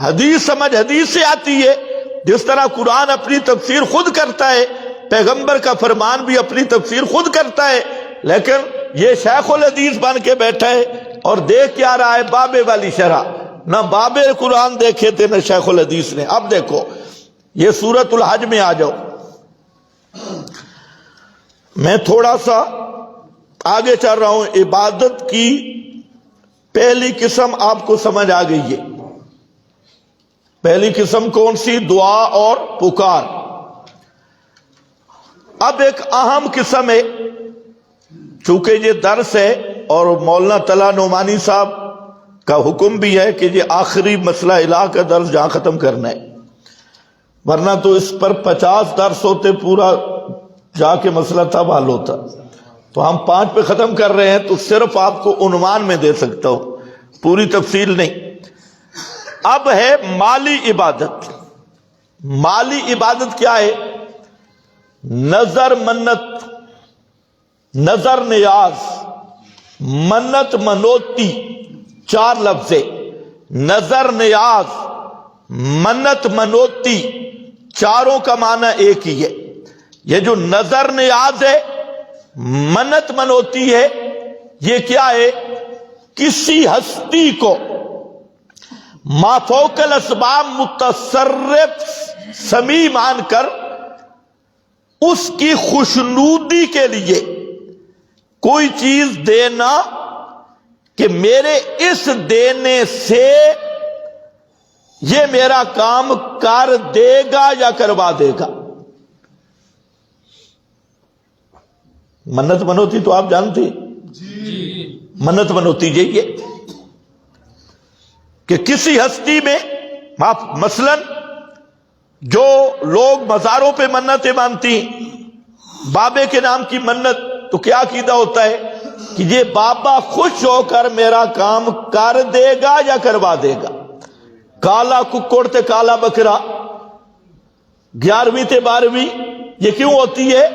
حدیث سمجھ حدیث سے آتی ہے. جس طرح قرآن اپنی تفسیر خود کرتا ہے، پیغمبر کا فرمان بھی اپنی تفسیر خود کرتا ہے، لیکن یہ شیخ الحدیث بن کے بیٹھا ہے اور دیکھ کیا رہا ہے؟ بابے والی شرح. نہ بابے قرآن دیکھے تھے نہ شیخ الحدیث نے. اب دیکھو یہ سورۃ الحج میں آ جاؤ. میں تھوڑا سا آگے چل رہا ہوں. عبادت کی پہلی قسم آپ کو سمجھ آ گئی ہے. پہلی قسم کون سی؟ دعا اور پکار. اب ایک اہم قسم ہے، چونکہ یہ درس ہے اور مولانا طلحہ نعمانی صاحب کا حکم بھی ہے کہ یہ آخری مسئلہ الہ کا درس جہاں ختم کرنا ہے، ورنہ تو اس پر 50 درس ہوتے، پورا جا کے مسئلہ تب حل ہوتا. تو ہم 5 پہ ختم کر رہے ہیں، تو صرف آپ کو عنوان میں دے سکتا ہوں، پوری تفصیل نہیں. اب ہے مالی عبادت. مالی عبادت کیا ہے؟ نظر منت، نظر نیاز، منت منوتی، 4 لفظ. نظر نیاز، منت منوتی، چاروں کا معنی ایک ہی ہے. یہ جو نظر نیاز ہے، منت منوتی ہے، یہ کیا ہے؟ کسی ہستی کو ما فوق الاسباب متصرف سمیع مان کر اس کی خوشنودی کے لیے کوئی چیز دینا کہ میرے اس دینے سے یہ میرا کام کر دے گا یا کروا دے گا. منت منوتی تو آپ جانتے ہیں. منت منوتی یہ کہ کسی ہستی میں، مثلا جو لوگ مزاروں پہ منتیں مانتی ہیں، بابے کے نام کی منت، تو کیا عقیدہ ہوتا ہے کہ یہ بابا خوش ہو کر میرا کام کر دے گا یا کروا دے گا. کالا ککڑ تے کالا بکرا، 11ویں تے 12ویں، یہ کیوں ہوتی ہے؟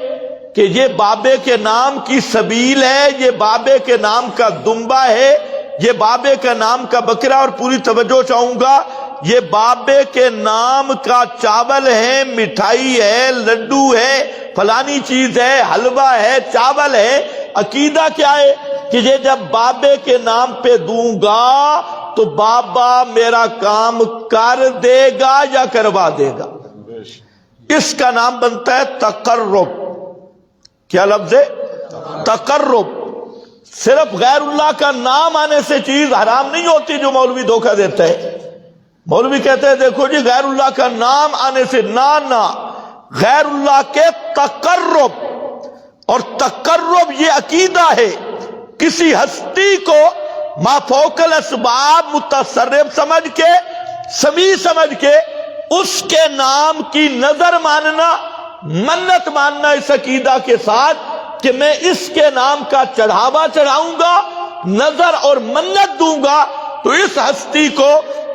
کہ یہ بابے کے نام کی سبیل ہے، یہ بابے کے نام کا دمبا ہے، یہ بابے کا نام کا بکرا. اور پوری توجہ چاہوں گا، یہ بابے کے نام کا چاول ہے، مٹھائی ہے، لڈو ہے، فلانی چیز ہے، حلوہ ہے، چاول ہے. عقیدہ کیا ہے کہ یہ جب بابے کے نام پہ دوں گا تو بابا میرا کام کر دے گا یا کروا دے گا. اس کا نام بنتا ہے تقرب. کیا لفظ ہے؟ تقرب. صرف غیر اللہ کا نام آنے سے چیز حرام نہیں ہوتی جو مولوی دھوکہ دیتا ہے. مولوی کہتے ہیں دیکھو جی غیر اللہ کا نام آنے سے، نہ غیر اللہ کے تقرب. اور تقرب یہ عقیدہ ہے کسی ہستی کو ما فوق الاسباب متصرف سمجھ کے، سمیع سمجھ کے، اس کے نام کی نظر ماننا، منت ماننا، اس عقیدہ کے ساتھ کہ میں اس کے نام کا چڑھاوا چڑھاؤں گا، نظر اور منت دوں گا، تو اس ہستی کو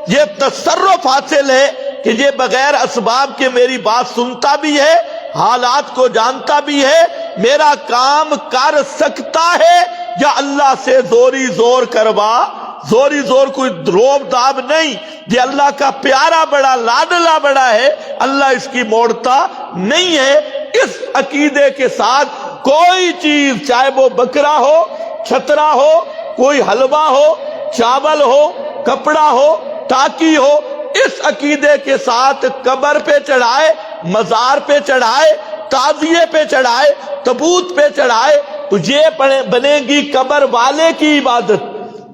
یہ تصرف حاصل ہے کہ یہ بغیر اسباب کے میری بات سنتا بھی ہے، حالات کو جانتا بھی ہے، میرا کام کر سکتا ہے، یا اللہ سے زوری زور کروا. زوری زور کوئی روب داب نہیں، یہ اللہ کا پیارا بڑا لاڈلا بڑا ہے، اللہ اس کی موڑتا نہیں ہے. اس عقیدے کے ساتھ کوئی چیز، چاہے وہ بکرا ہو، چھترا ہو، کوئی حلوہ ہو، چاول ہو، کپڑا ہو، ٹاکی ہو، اس عقیدے کے ساتھ قبر پہ چڑھائے، مزار پہ چڑھائے، تعزیے پہ چڑھائے، تابوت پہ چڑھائے، تو یہ بنے گی قبر والے کی عبادت،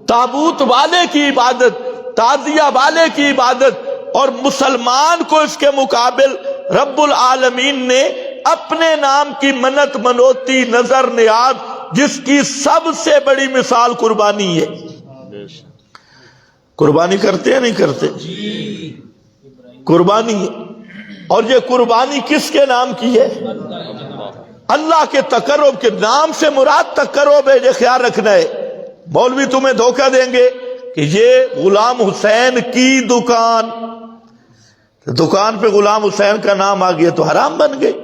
تابوت والے کی عبادت، تعزیہ والے کی عبادت. اور مسلمان کو اس کے مقابل رب العالمین نے اپنے نام کی منت منوتی، نظر نیاز، جس کی سب سے بڑی مثال قربانی ہے. قربانی کرتے ہیں نہیں کرتے؟ قربانی ہے. اور یہ قربانی کس کے نام کی ہے؟ اللہ کے تقرب کے نام سے مراد تقرب ہے، یہ خیال رکھنا ہے. مولوی تمہیں دھوکہ دیں گے کہ یہ غلام حسین کی دکان، دکان پہ غلام حسین کا نام آ گیا تو حرام بن گئی.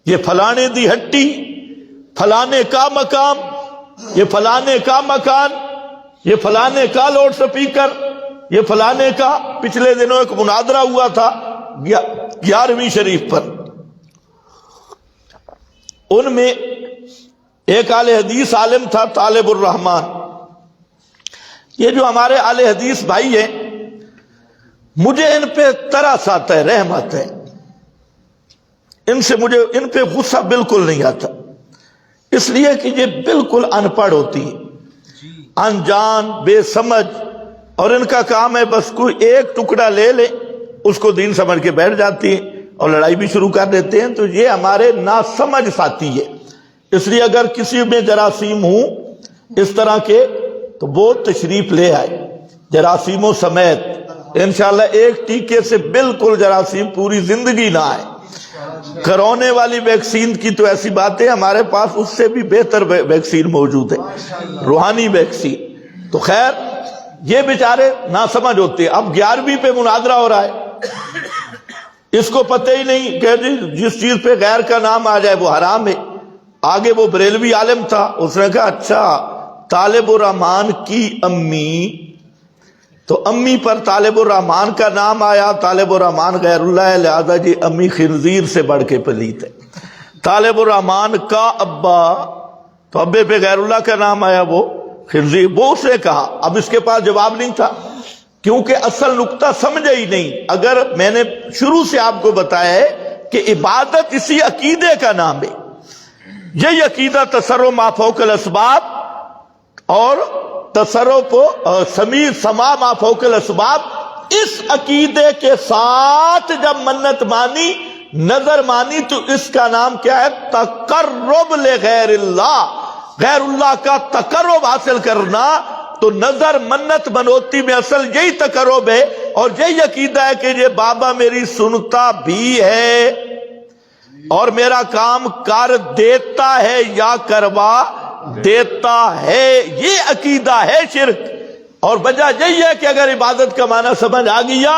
یہ فلانے دی ہٹی، فلانے کا مقام، یہ فلانے کا مکان، یہ فلانے کا لاؤڈ سپیکر، یہ فلانے کا. پچھلے دنوں ایک مناظرہ ہوا تھا 11ویں شریف پر، ان میں ایک اہل حدیث عالم تھا طالب الرحمان. یہ جو ہمارے اہل حدیث بھائی ہیں، مجھے ان پہ ترس آتا ہے، رحم آتا ہے. مجھے ان پہ غصہ بالکل نہیں آتا، اس لیے کہ یہ بالکل ان پڑھ ہوتی ہے، انجان، بے سمجھ، اور ان کا کام ہے بس کوئی ایک ٹکڑا لے لے، اس کو دین سمجھ کے بیٹھ جاتی ہیں اور لڑائی بھی شروع کر دیتے ہیں. تو یہ ہمارے ناسمجھ ساتھی ہے. اس لیے اگر کسی میں جراثیم ہوں اس طرح کے تو وہ تشریف لے آئے جراثیموں سمیت. انشاءاللہ ایک ٹیکے سے بالکل جراثیم پوری زندگی نہ آئے. کرونے والی ویکسین کی تو ایسی بات ہے، ہمارے پاس اس سے بھی بہتر ویکسین موجود ہے، روحانی ویکسین. تو خیر یہ بیچارے ناسمجھ ہوتے ہیں. اب 11ویں پہ مناظرہ ہو رہا ہے، اس کو پتہ ہی نہیں کہ جس چیز پہ غیر کا نام آ جائے وہ حرام ہے. آگے وہ بریلوی عالم تھا، اس نے کہا اچھا طالب الرحمان کی امی، تو امی پر طالب الرحمان کا نام آیا. طالب الرحمان غیر اللہ ہے، لہذا جی امی خنزیر سے بڑھ کے پلیت ہے. طالب الرحمان کا ابا، تو ابے پہ غیر اللہ کا نام آیا، وہ خنزیر. وہ اس نے کہا، اب اس کے پاس جواب نہیں تھا کیونکہ اصل نقطہ سمجھے ہی نہیں. اگر میں نے شروع سے آپ کو بتایا ہے کہ عبادت اسی عقیدے کا نام ہے. یہی عقیدہ تصرف ما فوق الاسباب اور تصرف سما ما فوق الاسباب، اس عقیدے کے ساتھ جب منت مانی، نظر مانی، تو اس کا نام کیا ہے؟ تقرب لغیر اللہ، غیر اللہ کا تقرب حاصل کرنا. تو نظر، منت، منوتی میں اصل یہی تقرب ہے اور یہی عقیدہ ہے کہ یہ بابا میری سنتا بھی ہے اور میرا کام کر دیتا ہے یا کروا دیتا ہے. یہ عقیدہ ہے شرک. اور وجہ یہی ہے کہ اگر عبادت کا معنی سمجھ آ گیا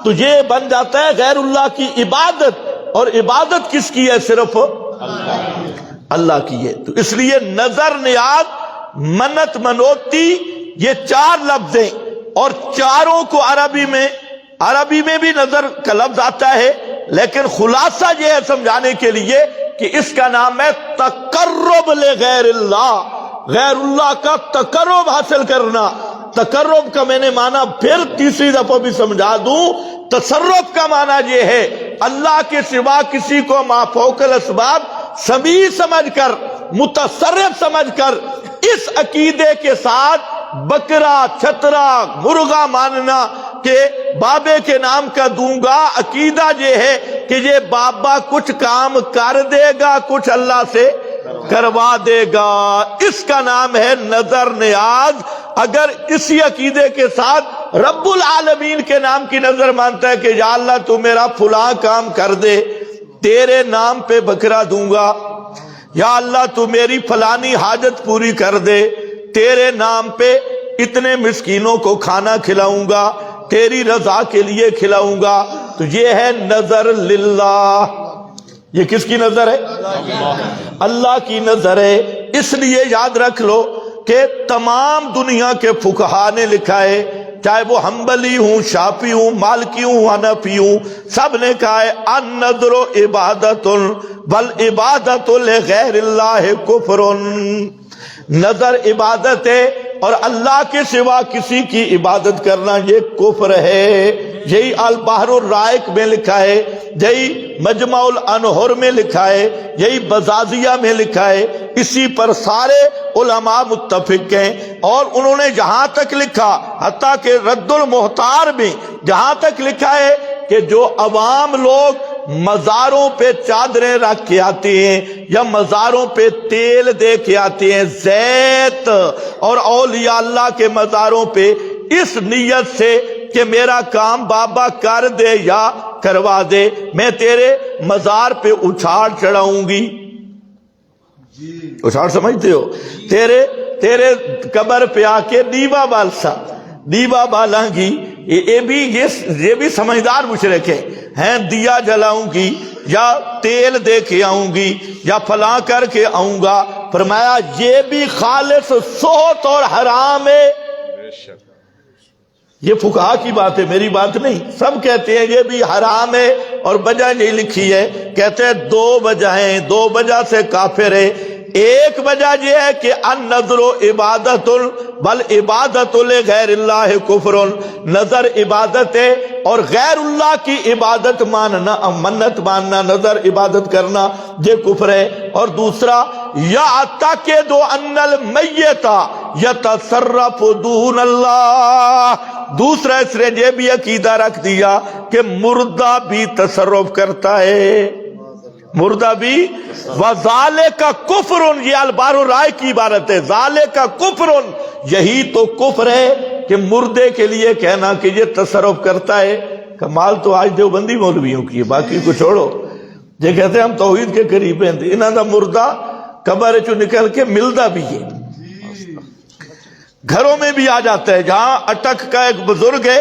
تو یہ بن جاتا ہے غیر اللہ کی عبادت. اور عبادت کس کی ہے؟ صرف اللہ کی ہے. تو اس لیے نظر، نیاز، منت، منوتی، یہ 4 لفظ ہیں اور چاروں کو عربی میں بھی نظر کا لفظ آتا ہے، لیکن خلاصہ یہ ہے سمجھانے کے لیے کہ اس کا نام ہے تقرب لغیر اللہ، غیر اللہ کا تقرب حاصل کرنا. تقرب کا میں نے معنی پھر تیسری دفعہ بھی سمجھا دوں. تصرف کا معنی یہ ہے اللہ کے سوا کسی کو ما فوق الاسباب سمیع سمجھ کر، متصرف سمجھ کر، اس عقیدے کے ساتھ بکرا، چھترا، مرغا ماننا کہ بابے کے نام کا دوں گا. عقیدہ یہ ہے کہ یہ بابا کچھ کام کر دے گا، کچھ اللہ سے کروا دے گا. اس کا نام ہے نظر، نیاز. اگر اسی عقیدے کے ساتھ رب العالمین کے نام کی نظر مانتا ہے کہ یا اللہ تو میرا فلاں کام کر دے، تیرے نام پہ بکرا دوں گا، یا اللہ تو میری فلانی حاجت پوری کر دے، تیرے نام پہ اتنے مسکینوں کو کھانا کھلاؤں گا، تیری رضا کے لیے کھلاؤں گا، تو یہ ہے نظر للہ. یہ کس کی نظر ہے؟ اللہ کی نظر ہے. اس لیے یاد رکھ لو کہ تمام دنیا کے فقہا نے لکھا ہے، چاہے وہ حنبلی ہوں، شافعی ہوں، مالکی ہوں، حنفی ہوں، سب نے کہا ہے النذر عبادت والعبادت لغیر اللہ کفر. نظر عبادت ہے اور اللہ کے سوا کسی کی عبادت کرنا یہ کفر ہے. یہی البحر الرائق میں لکھا ہے، یہی مجمع الانہر میں لکھا ہے، یہی بزازیہ میں لکھا ہے. اسی پر سارے علماء متفق ہیں. اور انہوں نے جہاں تک لکھا، حتیٰ کہ رد المحتار میں جہاں تک لکھا ہے کہ جو عوام لوگ مزاروں پہ چادریں رکھ کے آتے ہیں یا مزاروں پہ تیل دے کے آتے ہیں، زیت، اور اولیاء اللہ کے مزاروں پہ اس نیت سے کہ میرا کام بابا کر دے یا کروا دے، میں تیرے مزار پہ اچھاڑ چڑھاؤں گی. اچھاڑ سمجھتے ہو؟ تیرے قبر پہ آ کے دیوا بالسا، دیوا بالاں گی، یہ بھی سمجھدار مشرک ہیں دیا جلاؤں گی یا تیل دے کے آؤں گی یا فلاں کر کے آؤں گا. فرمایا یہ بھی خالص سوت اور حرام ہے. یہ فقہا کی بات ہے، میری بات نہیں. سب کہتے ہیں یہ بھی حرام ہے اور وجہ نہیں لکھی ہے. کہتے ہیں دو وجہیں، دو وجہ سے کافر ہے. ایک وجہ یہ ہے کہ النظر عبادت بل عبادت لغیر اللہ کفر، نظر عبادت ہے اور غیر اللہ کی عبادت ماننا، منت ماننا، نظر عبادت کرنا یہ کفر ہے. اور دوسرا یعتقد ان المیت یتصرف دون اللہ، دوسرا اس نے یہ بھی عقیدہ رکھ دیا کہ مردہ بھی تصرف کرتا ہے، مردہ بھی. وَذَالِكَ كُفْرٌ، یہ البار رائے کی عبارت ہے. ذَالِكَ كُفْرٌ، یہی تو کفر ہے کہ مردے کے لیے کہنا کہ یہ تصرف کرتا ہے. کمال تو آج دیوبندی مولویوں کی ہے، باقی کو چھوڑو. یہ کہتے ہیں ہم توحید کے قریب ہیں، انہاں دا مردہ قبر چو نکل کے ملدا بھی ہے، گھروں میں بھی آ جاتا ہے. جہاں اٹک کا ایک بزرگ ہے،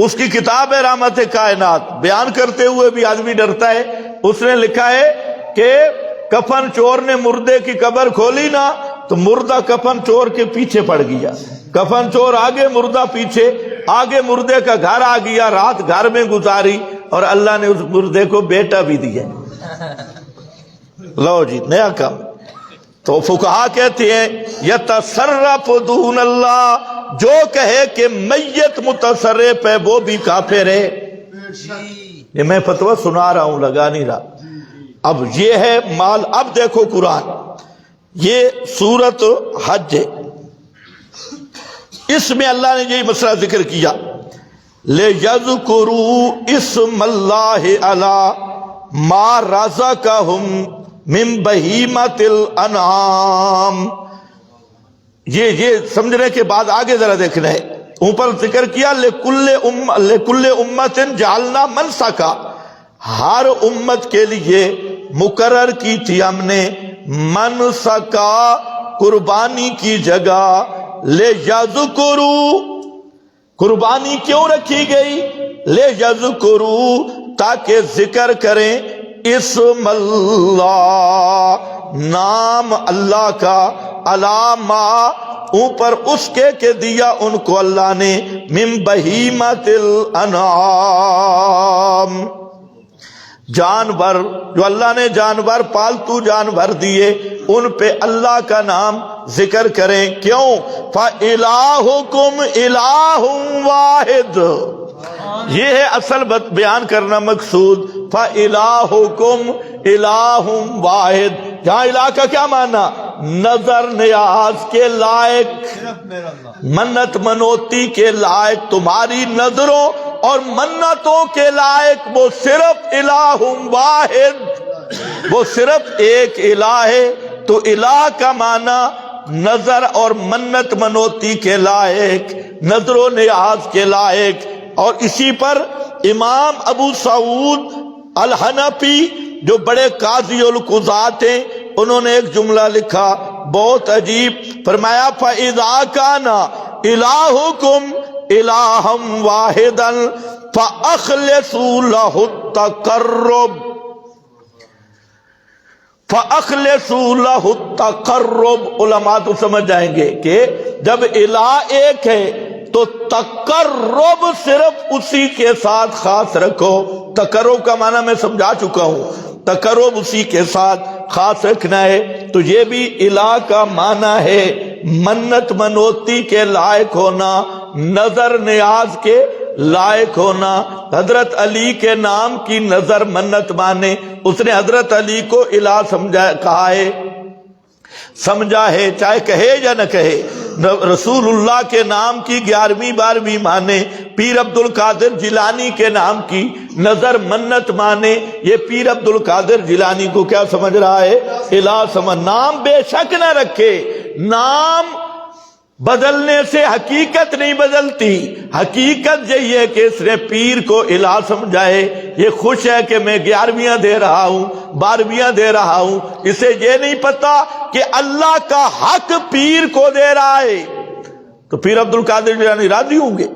اس کی کتاب ہے رحمت کائنات، بیان کرتے ہوئے بھی آدمی ڈرتا ہے. اس نے لکھا ہے کہ کفن چور نے مردے کی قبر کھولی نا تو مردہ کفن چور کے پیچھے پڑ گیا. کفن چور آگے، مردہ پیچھے. آگے مردے کا گھر آ گیا، رات گھر میں گزاری اور اللہ نے اس مردے کو بیٹا بھی دیا. لو جی نیا کام. تو فقہا کہتے ہیں یتصرف دون اللہ، جو کہے کہ میت متصرف ہے وہ بھی کافر ہے. یہ میں فتویٰ سنا رہا ہوں، لگا نہیں رہا. اب یہ ہے مال. اب دیکھو قرآن، یہ سورت حج ہے، اس میں اللہ نے یہی مسئلہ ذکر کیا. لِيَذْكُرُوا اسْمَ اللَّهِ عَلَىٰ مَا رَزَقَهُمْ مِن بَهِیمَةِ الْأَنْعَامِ. یہ سمجھنے کے بعد آگے ذرا دیکھنا ہے. اوپر ذکر کیا لِكُلِّ أُمَّةٍ جَعَلْنَا مَنْسَكًا، ہر امت کے لیے مقرر کی تھی ہم نے منسکا، قربانی کی جگہ. لِيَذْكُرُوا، قربانی کیوں رکھی گئی؟ لِيَذْكُرُوا، تاکہ ذکر کریں اسم اللہ، نام اللہ کا، علامہ، اوپر اس کے کہ دیا ان کو اللہ نے، من بہیمت الانعام، جانور، جو اللہ نے جانور، پالتو جانور دیے، ان پہ اللہ کا نام ذکر کریں. کیوں؟ فَإِلَٰهُكُمْ إِلَٰهٌ وَاحِدٌ، یہ ہے اصل بیان کرنا مقصود. فَإِلَٰهُكُمْ إِلَٰهٌ وَاحِدٌ، جہاں الہ کا کیا معنی؟ نظر نیاز کے لائق، منت منوتی کے لائق، تمہاری نظروں اور منتوں کے لائق وہ صرف الہ واحد، وہ صرف ایک الہ ہے. تو الہ کا معنی نظر اور منت منوتی کے لائق، نظر و نیاز کے لائق. اور اسی پر امام ابو سعود الحنفی جو بڑے قاضی القضات ہیں، انہوں نے ایک جملہ لکھا بہت عجیب. فرمایا فَإِذَا كَانَ إِلَٰهُكُمْ إِلَٰهًا وَاحِدًا فَأَخْلِصُوا لَهُ التَّقَرُّبَ، فَأَخْلِصُوا لَهُ التَّقَرُّبَ. علماء تو سمجھ جائیں گے کہ جب الہ ایک ہے تو تقرب صرف اسی کے ساتھ خاص رکھو. تقرب کا معنی میں سمجھا چکا ہوں، تقرب اسی کے ساتھ خاص رکھنا ہے. تو یہ بھی الہ کا معنی ہے منت منوتی کے لائق ہونا، نظر نیاز کے لائق ہونا. حضرت علی کے نام کی نظر منت مانے، اس نے حضرت علی کو الہ کہا ہے، سمجھا ہے، چاہے کہے یا نہ کہے. رسول اللہ کے نام کی 11ویں 12ویں مانے، پیر عبد القادر جیلانی کے نام کی نظر منت مانے. یہ پیر عبد القادر جیلانی کو کیا سمجھ رہا ہے؟ الہ سمجھ. نام بے شک نہ رکھے، نام بدلنے سے حقیقت نہیں بدلتی. حقیقت یہی ہے کہ اس نے پیر کو الہ سمجھائے. یہ خوش ہے کہ میں 11ویں دے رہا ہوں، 12ویں دے رہا ہوں، اسے یہ نہیں پتا کہ اللہ کا حق پیر کو دے رہا ہے. تو پیر عبد القادر جیلانی راضی ہوں گے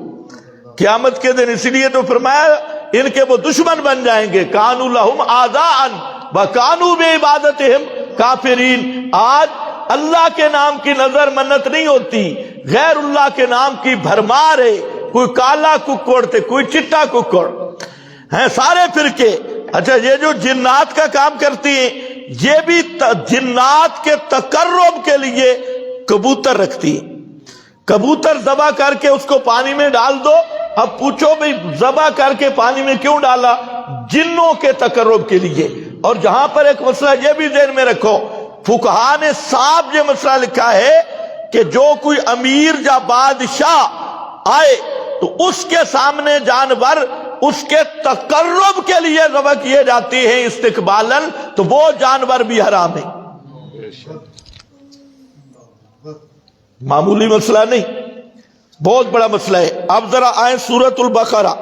قیامت کے دن اس لیے تو فرمایا ان کے وہ دشمن بن جائیں گے، کانوا لہم اعداء وکانوا بعبادتہم کافرین۔ آج اللہ کے نام کی نظر منت نہیں ہوتی، غیر اللہ کے نام کی بھرمار ہے، کوئی کالا ککڑ تھے، کوئی چٹا ککڑ ہیں، سارے فرقے۔ اچھا یہ جو جنات کا کام کرتی ہیں، یہ بھی جنات کے تقرب کے لیے کبوتر رکھتی ہیں۔ کبوتر ذبح کر کے اس کو پانی میں ڈال دو، اب پوچھو بھئی ذبح کر کے پانی میں کیوں ڈالا؟ جنوں کے تقرب کے لیے۔ اور جہاں پر ایک مسئلہ یہ بھی ذہن میں رکھو، فقہا نے صاحب یہ مسئلہ لکھا ہے کہ جو کوئی امیر یا بادشاہ آئے تو اس کے سامنے جانور اس کے تقرب کے لیے ذبح کیے جاتے ہیں استقبالاً، تو وہ جانور بھی حرام ہے۔ معمولی مسئلہ نہیں، بہت بڑا مسئلہ ہے۔ اب ذرا آئیں سورۃ البقرہ،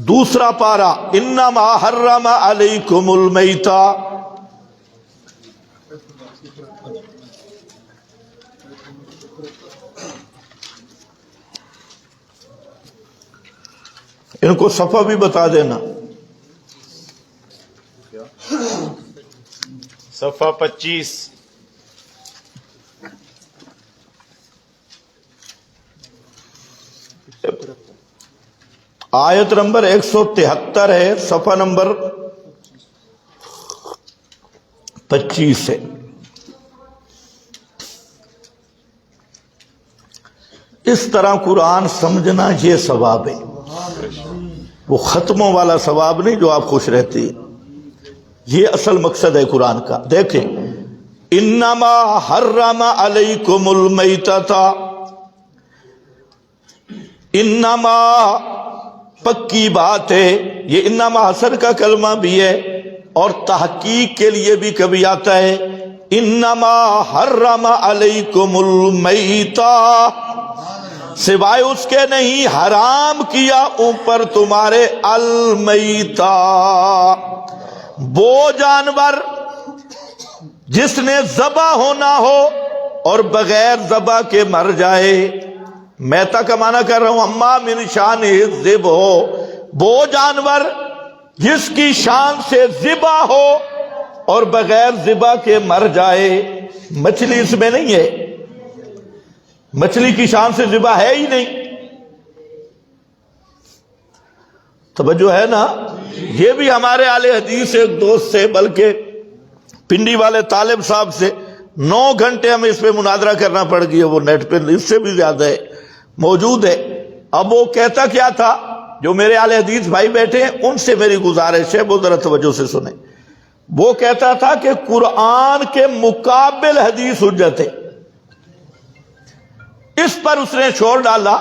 دوسرا پارہ، انما حرم علیکم المیتہ۔ ان کو صفحہ بھی بتا دینا۔ صفحہ 25۔ آیت نمبر 173 ہے، صفحہ نمبر 25 ہے۔ اس طرح قرآن سمجھنا یہ ثواب ہے، وہ ختموں والا ثواب نہیں جو آپ خوش رہتے ہیں۔ یہ اصل مقصد ہے قرآن کا۔ دیکھیں، انما حرم علیکم المیتۃ، انما پکی بات ہے، یہ انما حسر کا کلمہ بھی ہے اور تحقیق کے لیے بھی کبھی آتا ہے۔ انما حرم علیکم المیتۃ، سوائے اس کے نہیں حرام کیا اوپر تمہارے المیتہ، وہ جانور جس نے ذبح ہونا ہو اور بغیر ذبح کے مر جائے۔ میتہ کا معنی کر رہا ہوں، اما من شان ذبح ہو، وہ جانور جس کی شان سے ذبح ہو اور بغیر ذبح کے مر جائے۔ مچھلی اس میں نہیں ہے، مچھلی کی شان سے ذبح ہے ہی نہیں۔ توجہ ہے نا؟ یہ بھی ہمارے اہل حدیث ایک دوست سے، بلکہ پنڈی والے طالب صاحب سے 9 گھنٹے ہمیں اس پہ مناظرہ کرنا پڑ گیا، وہ نیٹ پہ اس سے بھی زیادہ ہے، موجود ہے۔ اب وہ کہتا کیا تھا، جو میرے اہل حدیث بھائی بیٹھے ہیں ان سے میری گزارش ہے، وہ ذرا توجہ سے سنیں۔ وہ کہتا تھا کہ قرآن کے مقابل حدیث حجت ہے۔ اس پر اس نے شور ڈالا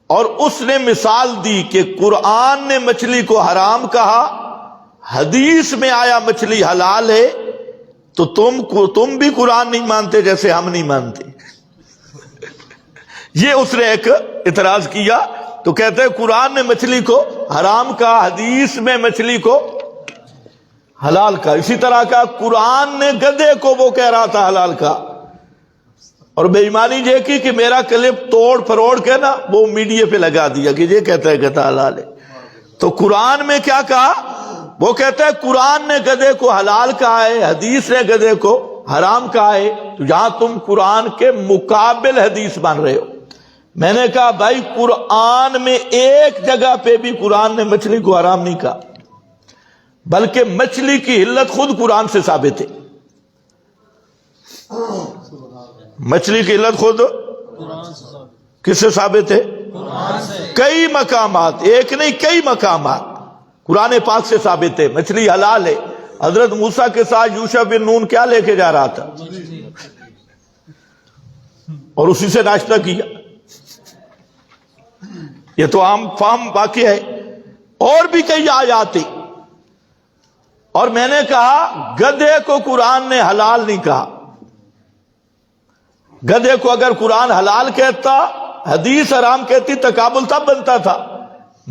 اور اس نے مثال دی کہ قرآن نے مچھلی کو حرام کہا، حدیث میں آیا مچھلی حلال ہے، تو تم بھی قرآن نہیں مانتے جیسے ہم نہیں مانتے۔ یہ اس نے ایک اعتراض کیا، تو کہتے ہیں قرآن نے مچھلی کو حرام کہا، حدیث میں مچھلی کو حلال کہا۔ اسی طرح کا قرآن نے گدھے کو وہ کہہ رہا تھا حلال کہا، اور بے ایمانی یہ کی کہ میرا کلپ توڑ پھروڑ کے نا وہ میڈیا پہ لگا دیا کہ یہ کہتا ہے گدھا حلال ہے۔ تو قرآن میں کیا کہا؟ وہ کہتا ہے قرآن نے گدھے کو حلال کہا ہے، حدیث نے گدھے کو حرام کہا ہے، تو جہاں تم قرآن کے مقابل حدیث مان رہے ہو۔ میں نے کہا بھائی قرآن میں ایک جگہ پہ بھی قرآن نے مچھلی کو حرام نہیں کہا، بلکہ مچھلی کی علت خود قرآن سے ثابت ہے۔ مچھلی کی علت خود کس سے ثابت ہے؟ کئی مقامات، ایک نہیں کئی مقامات قرآن پاک سے ثابت ہے مچھلی حلال ہے۔ حضرت موسیٰ کے ساتھ یوشع بن نون کیا لے کے جا رہا تھا؟ اور اسی سے ناشتہ کیا۔ یہ تو عام فہم واقع ہے، اور بھی کئی آیات ہیں۔ اور میں نے کہا گدھے کو قرآن نے حلال نہیں کہا۔ گدھے کو اگر قرآن حلال کہتا، حدیث حرام کہتی، تقابل تب بنتا تھا۔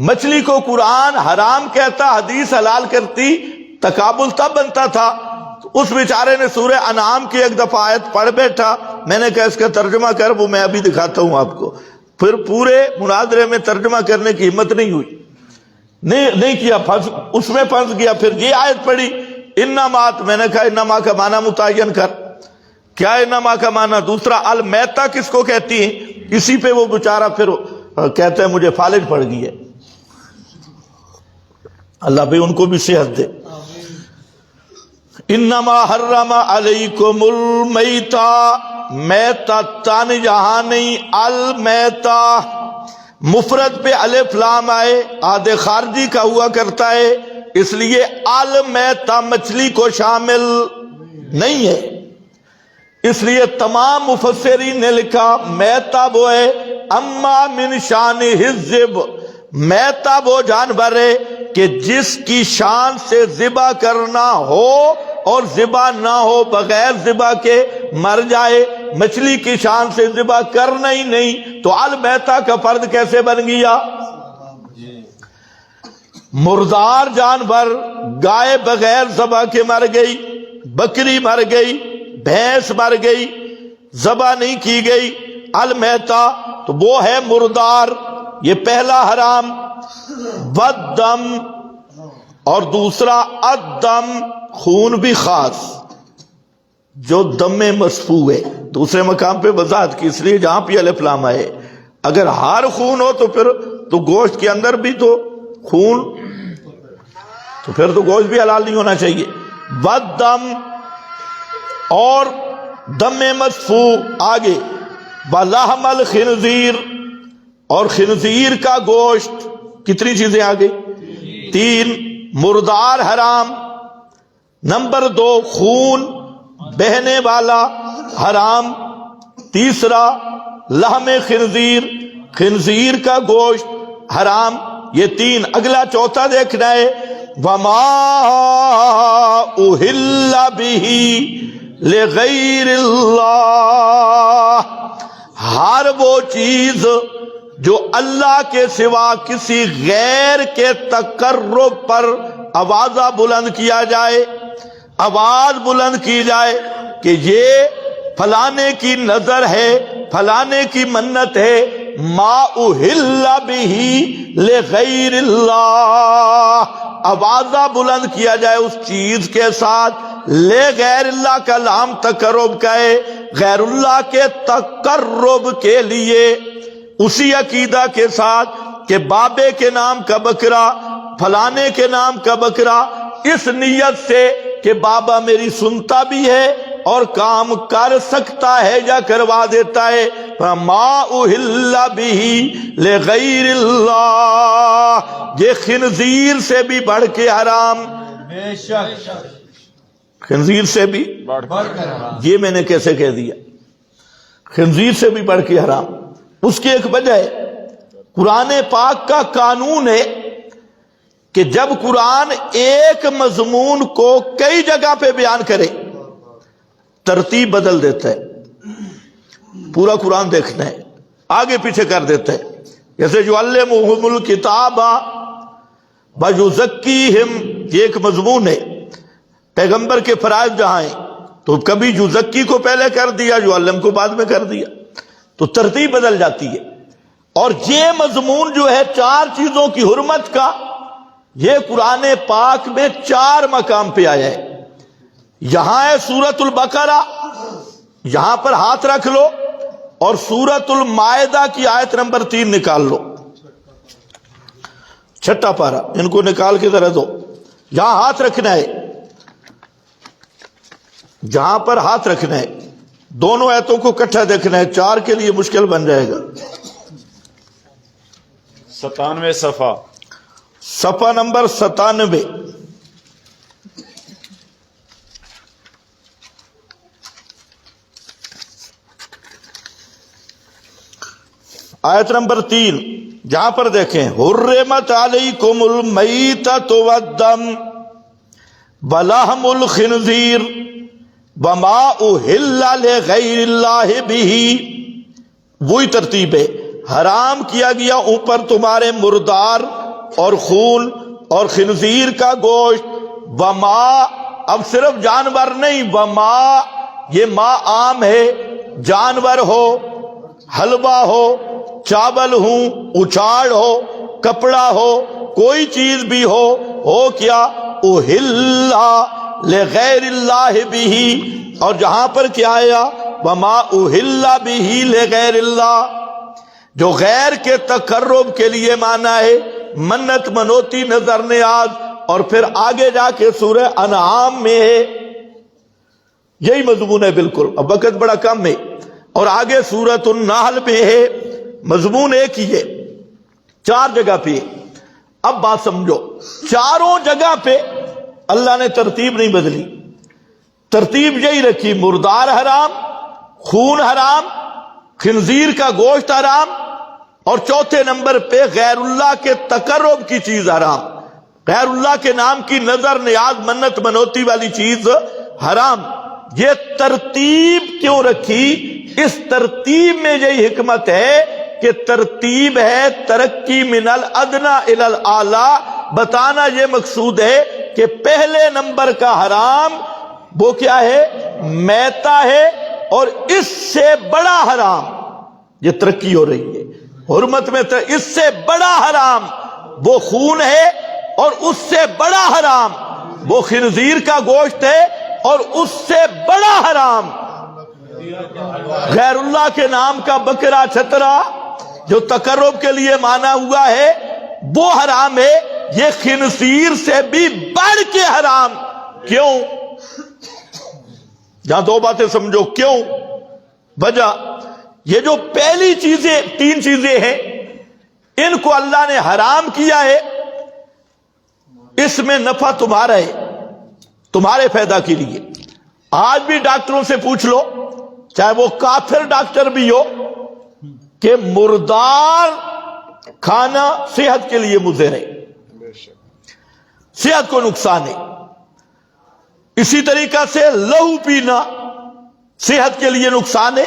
مچھلی کو قرآن حرام کہتا، حدیث حلال کرتی، تقابل تب بنتا تھا۔ اس بیچارے نے سورہ انعام کی ایک دفعہ آیت پڑھ بیٹھا، میں نے کہا اس کا ترجمہ کر، وہ میں ابھی دکھاتا ہوں آپ کو۔ پھر پورے مناظرے میں ترجمہ کرنے کی ہمت نہیں ہوئی، نہیں کیا، اس میں پھنس گیا۔ پھر یہ آیت پڑھی انما، میں نے کہا انما کا معنی متعین کر، کیا انما کا معنی؟ دوسرا المیتہ کس کو کہتی ہیں؟ اسی پہ وہ بیچارہ پھر کہتے ہیں مجھے فالج پڑ گئی ہے۔ اللہ بھی ان کو بھی صحت دے۔ انما حرم علیکم المیتہ، میتہ تن یہاں نہیں، المیتہ مفرد پہ الف لام آئے، آدھے خارجی کا ہوا کرتا ہے، اس لیے المیتہ مچھلی کو شامل نہیں ہے، اس لیے تمام مفسرین نے لکھا میتہ وہ ہے اما من شان الذب، میتہ وہ جانور ہے کہ جس کی شان سے ذبح کرنا ہو اور ذبح نہ ہو، بغیر ذبح کے مر جائے، مچھلی کی شان سے ذبح کرنا ہی نہیں، تو المیتہ کا فرد کیسے بن گیا؟ مردار جانور، گائے بغیر ذبح کے مر گئی، بکری مر گئی، بھینس مر گئی، ذبح نہیں کی گئی، المیتہ تو وہ ہے مردار، یہ پہلا حرام۔ والدم، اور دوسرا الدم، خون بھی خاص جو دم مسفوح ہے، دوسرے مقام پہ وضاحت کی، اس لیے جہاں پہ الف لام آئے، اگر ہار خون ہو تو پھر تو گوشت کے اندر بھی تو خون، تو پھر تو گوشت بھی حلال نہیں ہونا چاہیے۔ والدم، اور دم مسفوح آگے، ولحم الخنزیر، اور خنزیر کا گوشت، کتنی چیزیں آگئی؟ 3، مردار حرام، نمبر 2 خون بہنے والا حرام، تیسرا لحم خنزیر، خنزیر کا گوشت حرام، یہ 3۔ اگلا چوتھا دیکھنا ہے وما اہل بہ لغیر اللہ، ہر وہ چیز جو اللہ کے سوا کسی غیر کے تقرب پر آوازہ بلند کیا جائے، آواز بلند کی جائے کہ یہ فلانے کی نظر ہے، فلانے کی منت ہے، ما اہل بہ لغیر اللہ، آوازہ بلند کیا جائے اس چیز کے ساتھ، لے غیر اللہ کا لام تقرب کا ہے، غیر اللہ کے تقرب کے لیے، اسی عقیدہ کے ساتھ کہ بابے کے نام کا بکرا، فلانے کے نام کا بکرا، اس نیت سے کہ بابا میری سنتا بھی ہے اور کام کر سکتا ہے یا کروا دیتا ہے، فما اہل بہ لغیر اللہ، یہ خنزیر سے بھی بڑھ کے حرام، بے شک خنزیر سے بھی، یہ میں نے کیسے کہہ دیا؟ خنزیر سے بھی بڑھ کے حرام۔ اس کی ایک وجہ ہے، قرآن پاک کا قانون ہے کہ جب قرآن ایک مضمون کو کئی جگہ پہ بیان کرے ترتیب بدل دیتا ہے، پورا قرآن دیکھنا ہے، آگے پیچھے کر دیتا ہے۔ جیسے یعلمہم الکتاب ویزکیہم، یہ ایک مضمون ہے، پیغمبر کے فرائض جہاں ہیں تو کبھی یزکی کو پہلے کر دیا، یعلم کو بعد میں کر دیا، تو ترتیب بدل جاتی ہے۔ اور یہ مضمون جو ہے 4 چیزوں کی حرمت کا، یہ قرآن پاک میں 4 مقام پہ آیا ہے۔ یہاں ہے سورۃ البقرہ، یہاں پر ہاتھ رکھ لو، اور سورۃ المائدہ کی آیت نمبر 3 نکال لو، 6 پارہ، ان کو نکال کے ذرا دو، یہاں ہاتھ رکھنا ہے، جہاں پر ہاتھ رکھنا ہے، دونوں آیتوں کو اکٹھا دیکھنا ہے، 4 کے لیے مشکل بن جائے گا۔ 97 صفحہ، صفحہ نمبر 97، آیت نمبر 3، جہاں پر دیکھیں حرمت علیکم المیتۃ والدم ولحم الخنزیر وما اہل لغیر اللہ بہ، وہی ترتیب ہے، حرام کیا گیا اوپر تمہارے مردار اور خون اور خنزیر کا گوشت، وما، اب صرف جانور نہیں، وما یہ ما عام ہے، جانور ہو، حلوہ ہو، چاول ہوں، اچھاڑ ہو، کپڑا ہو، کوئی چیز بھی ہو کیا؟ اہلا لغیر اللہ بہ، اور جہاں پر کیا آیا؟ وما اہلا بہ لغیر اللہ، جو غیر کے تقرب کے لیے مانا ہے، منت منوتی نظر نیاز، اور پھر آگے جا کے سورہ انعام میں ہے یہی مضمون ہے بالکل، اب وقت بڑا کم ہے، اور آگے سورۃ النحل میں ہے مضمون ایک ہی ہے، 4 جگہ پہ۔ اب بات سمجھو، چاروں جگہ پہ اللہ نے ترتیب نہیں بدلی، ترتیب یہی رکھی، مردار حرام، خون حرام، خنزیر کا گوشت حرام، اور چوتھے نمبر پہ غیر اللہ کے تقرب کی چیز حرام، غیر اللہ کے نام کی نظر نیاز منت منوتی والی چیز حرام۔ یہ ترتیب کیوں رکھی؟ اس ترتیب میں یہی حکمت ہے کہ ترتیب ہے ترقی من الادنی الی الاعلی، بتانا یہ مقصود ہے کہ پہلے نمبر کا حرام وہ کیا ہے؟ میتا ہے، اور اس سے بڑا حرام، یہ ترقی ہو رہی ہے حرمت میں، اس سے بڑا حرام وہ خون ہے، اور اس سے بڑا حرام وہ خنزیر کا گوشت ہے، اور اس سے بڑا حرام غیر اللہ کے نام کا بکرا چھترا جو تقرب کے لیے مانا ہوا ہے وہ حرام ہے۔ یہ خنزیر سے بھی بڑھ کے حرام۔ کیوں؟ جہاں 2 باتیں سمجھو، کیوں؟ وجہ یہ جو پہلی چیزیں 3 چیزیں ہیں ان کو اللہ نے حرام کیا ہے، اس میں نفع تمہارا ہے، تمہارے فائدہ کے لیے۔ آج بھی ڈاکٹروں سے پوچھ لو، چاہے وہ کافر ڈاکٹر بھی ہو، کہ مردار کھانا صحت کے لیے مضر ہے، صحت کو نقصان ہے۔ اسی طریقہ سے لہو پینا صحت کے لیے نقصان ہے۔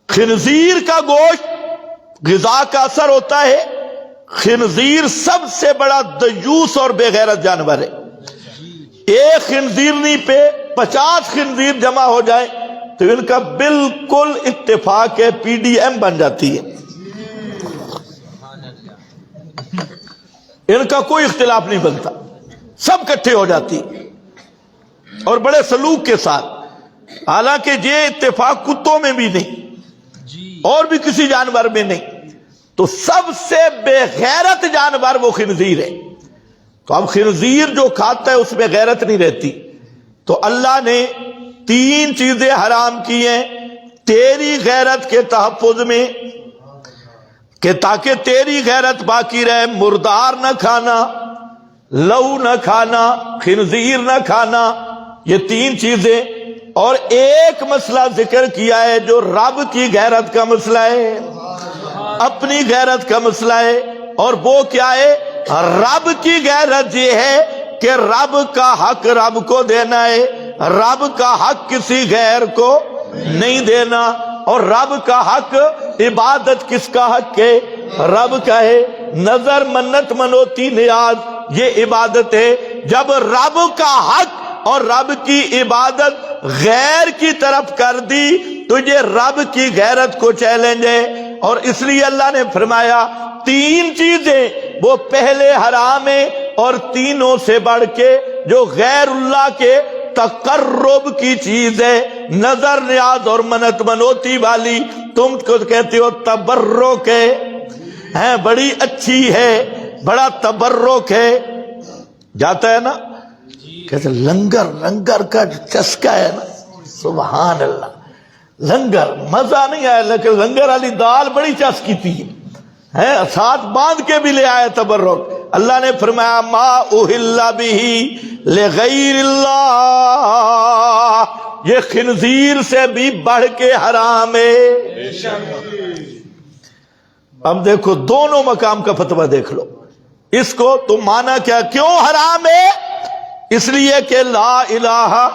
خنزیر کا گوشت غذا کا اثر ہوتا ہے۔ خنزیر سب سے بڑا دیوس اور بے غیرت جانور ہے۔ ایک خنزیرنی پہ 50 خنزیر جمع ہو جائے تو ان کا بالکل اتفاق ہے، پی ڈی ایم بن جاتی ہے، ان کا کوئی اختلاف نہیں بنتا، سب کٹھے ہو جاتی اور بڑے سلوک کے ساتھ۔ حالانکہ یہ اتفاق کتوں میں بھی نہیں اور بھی کسی جانور میں نہیں، تو سب سے بے غیرت جانور وہ خنزیر ہے۔ تو اب خنزیر جو کھاتا ہے اس میں غیرت نہیں رہتی، تو اللہ نے 3 چیزیں حرام کی ہیں تیری غیرت کے تحفظ میں، کہ تاکہ تیری غیرت باقی رہے۔ مردار نہ کھانا، لہو نہ کھانا، خنزیر نہ کھانا، یہ 3 چیزیں۔ اور ایک مسئلہ ذکر کیا ہے جو رب کی غیرت کا مسئلہ ہے، اپنی غیرت کا مسئلہ ہے، اور وہ کیا ہے؟ رب کی غیرت یہ ہے کہ رب کا حق رب کو دینا ہے، رب کا حق کسی غیر کو نہیں دینا، اور رب کا حق عبادت کس کا حق ہے؟ رب کا ہے۔ نظر منت منوتی نیاز یہ عبادت ہے۔ جب رب کا حق اور رب کی عبادت غیر کی طرف کر دی تو یہ رب کی غیرت کو چیلنج ہے، اور اس لیے اللہ نے فرمایا 3 چیزیں وہ پہلے حرام ہیں، اور تینوں سے بڑھ کے جو غیر اللہ کے تقرب کی چیز ہے، نظر نیاز اور منت منوتی والی، تم کو کہتے ہو تبرک ہے، بڑی اچھی ہے، بڑا تبرک ہے، جاتا ہے نا، کہتے لنگر کا جو چسکا ہے نا، سبحان اللہ، لنگر مزہ نہیں آیا، لیکن لنگر والی دال بڑی چسکی تھی، ساتھ باندھ کے بھی لے آیا تبرک۔ اللہ نے فرمایا ما اہل بہ لغیر اللہ، یہ خنزیر سے بھی بڑھ کے حرام ہے۔ اب دیکھو دونوں مقام کا فتویٰ دیکھ لو، اس کو تم مانا کیا؟ کیوں حرام ہے؟ اس لیے کہ لا الہ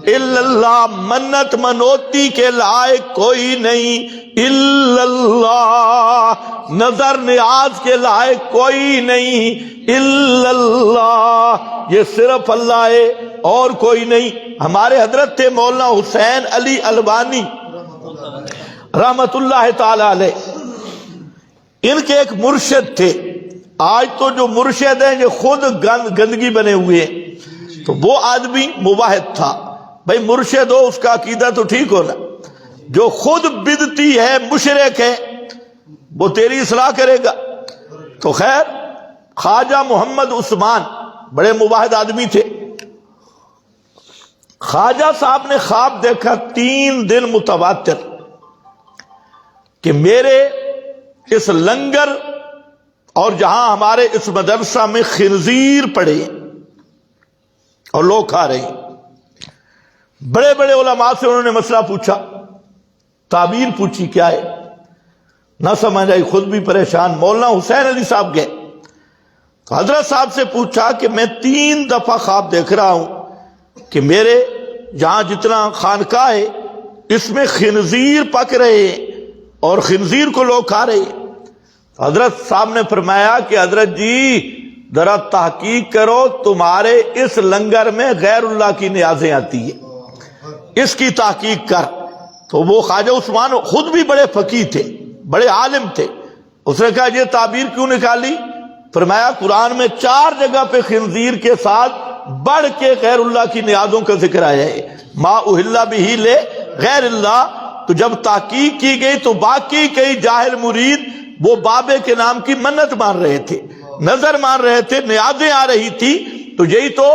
الا اللہ، منت منوتی کے لائق کوئی نہیں الا اللہ، نظر نیاز کے لائق کوئی نہیں الا اللہ، یہ صرف اللہ ہے اور کوئی نہیں۔ ہمارے حضرت تھے مولانا حسین علی البانی رحمت اللہ تعالی علیہ، ان کے ایک مرشد تھے. آج تو جو مرشد ہیں یہ خود گندگی بنے ہوئے ہیں. تو وہ آدمی موحد تھا. بھائی مرشد ہو اس کا عقیدہ تو ٹھیک ہونا. جو خود بدعتی ہے مشرک ہے وہ تیری اصلاح کرے گا. تو خیر خواجہ محمد عثمان بڑے موحد آدمی تھے. خواجہ صاحب نے خواب دیکھا 3 دن متواتر کہ میرے اس لنگر اور جہاں ہمارے اس مدرسہ میں خنزیر پڑے اور لوگ کھا رہے ہیں. بڑے بڑے علماء سے انہوں نے مسئلہ پوچھا, تعبیر پوچھی کیا ہے, نہ سمجھ آئی, خود بھی پریشان. مولانا حسین علی صاحب گئے تو حضرت صاحب سے پوچھا کہ میں 3 دفعہ خواب دیکھ رہا ہوں کہ میرے جہاں جتنا خانقاہ ہے اس میں خنزیر پک رہے ہیں اور خنزیر کو لوگ کھا رہے ہیں. حضرت صاحب نے فرمایا کہ حضرت جی ذرا تحقیق کرو, تمہارے اس لنگر میں غیر اللہ کی نیازیں آتی ہیں, اس کی تحقیق کر. تو وہ خواجہ عثمان خود بھی بڑے فقیہ تھے, بڑے عالم تھے. اس نے کہا یہ تعبیر کیوں نکالی؟ فرمایا قرآن میں 4 جگہ پہ خنزیر کے ساتھ بڑھ کے غیر اللہ کی نیازوں کا ذکر آیا ہے. ما اہل بہ لے غیر اللہ. تو جب تحقیق کی گئی تو باقی کئی جاہل مرید وہ بابے کے نام کی منت مان رہے تھے, نظر مان رہے تھے, نیازیں آ رہی تھی. تو یہی تو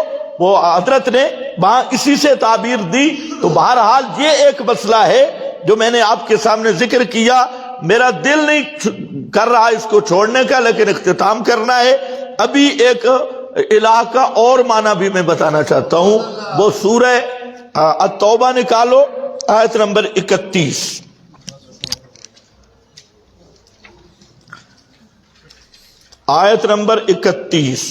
وہ حضرت نے وہاں اسی سے تعبیر دی. تو بہرحال یہ ایک مسئلہ ہے جو میں نے آپ کے سامنے ذکر کیا. میرا دل نہیں کر رہا اس کو چھوڑنے کا, لیکن اختتام کرنا ہے. ابھی ایک الہ کا اور معنی بھی میں بتانا چاہتا ہوں. وہ سورہ التوبہ نکالو, آیت نمبر 31. آیت نمبر 31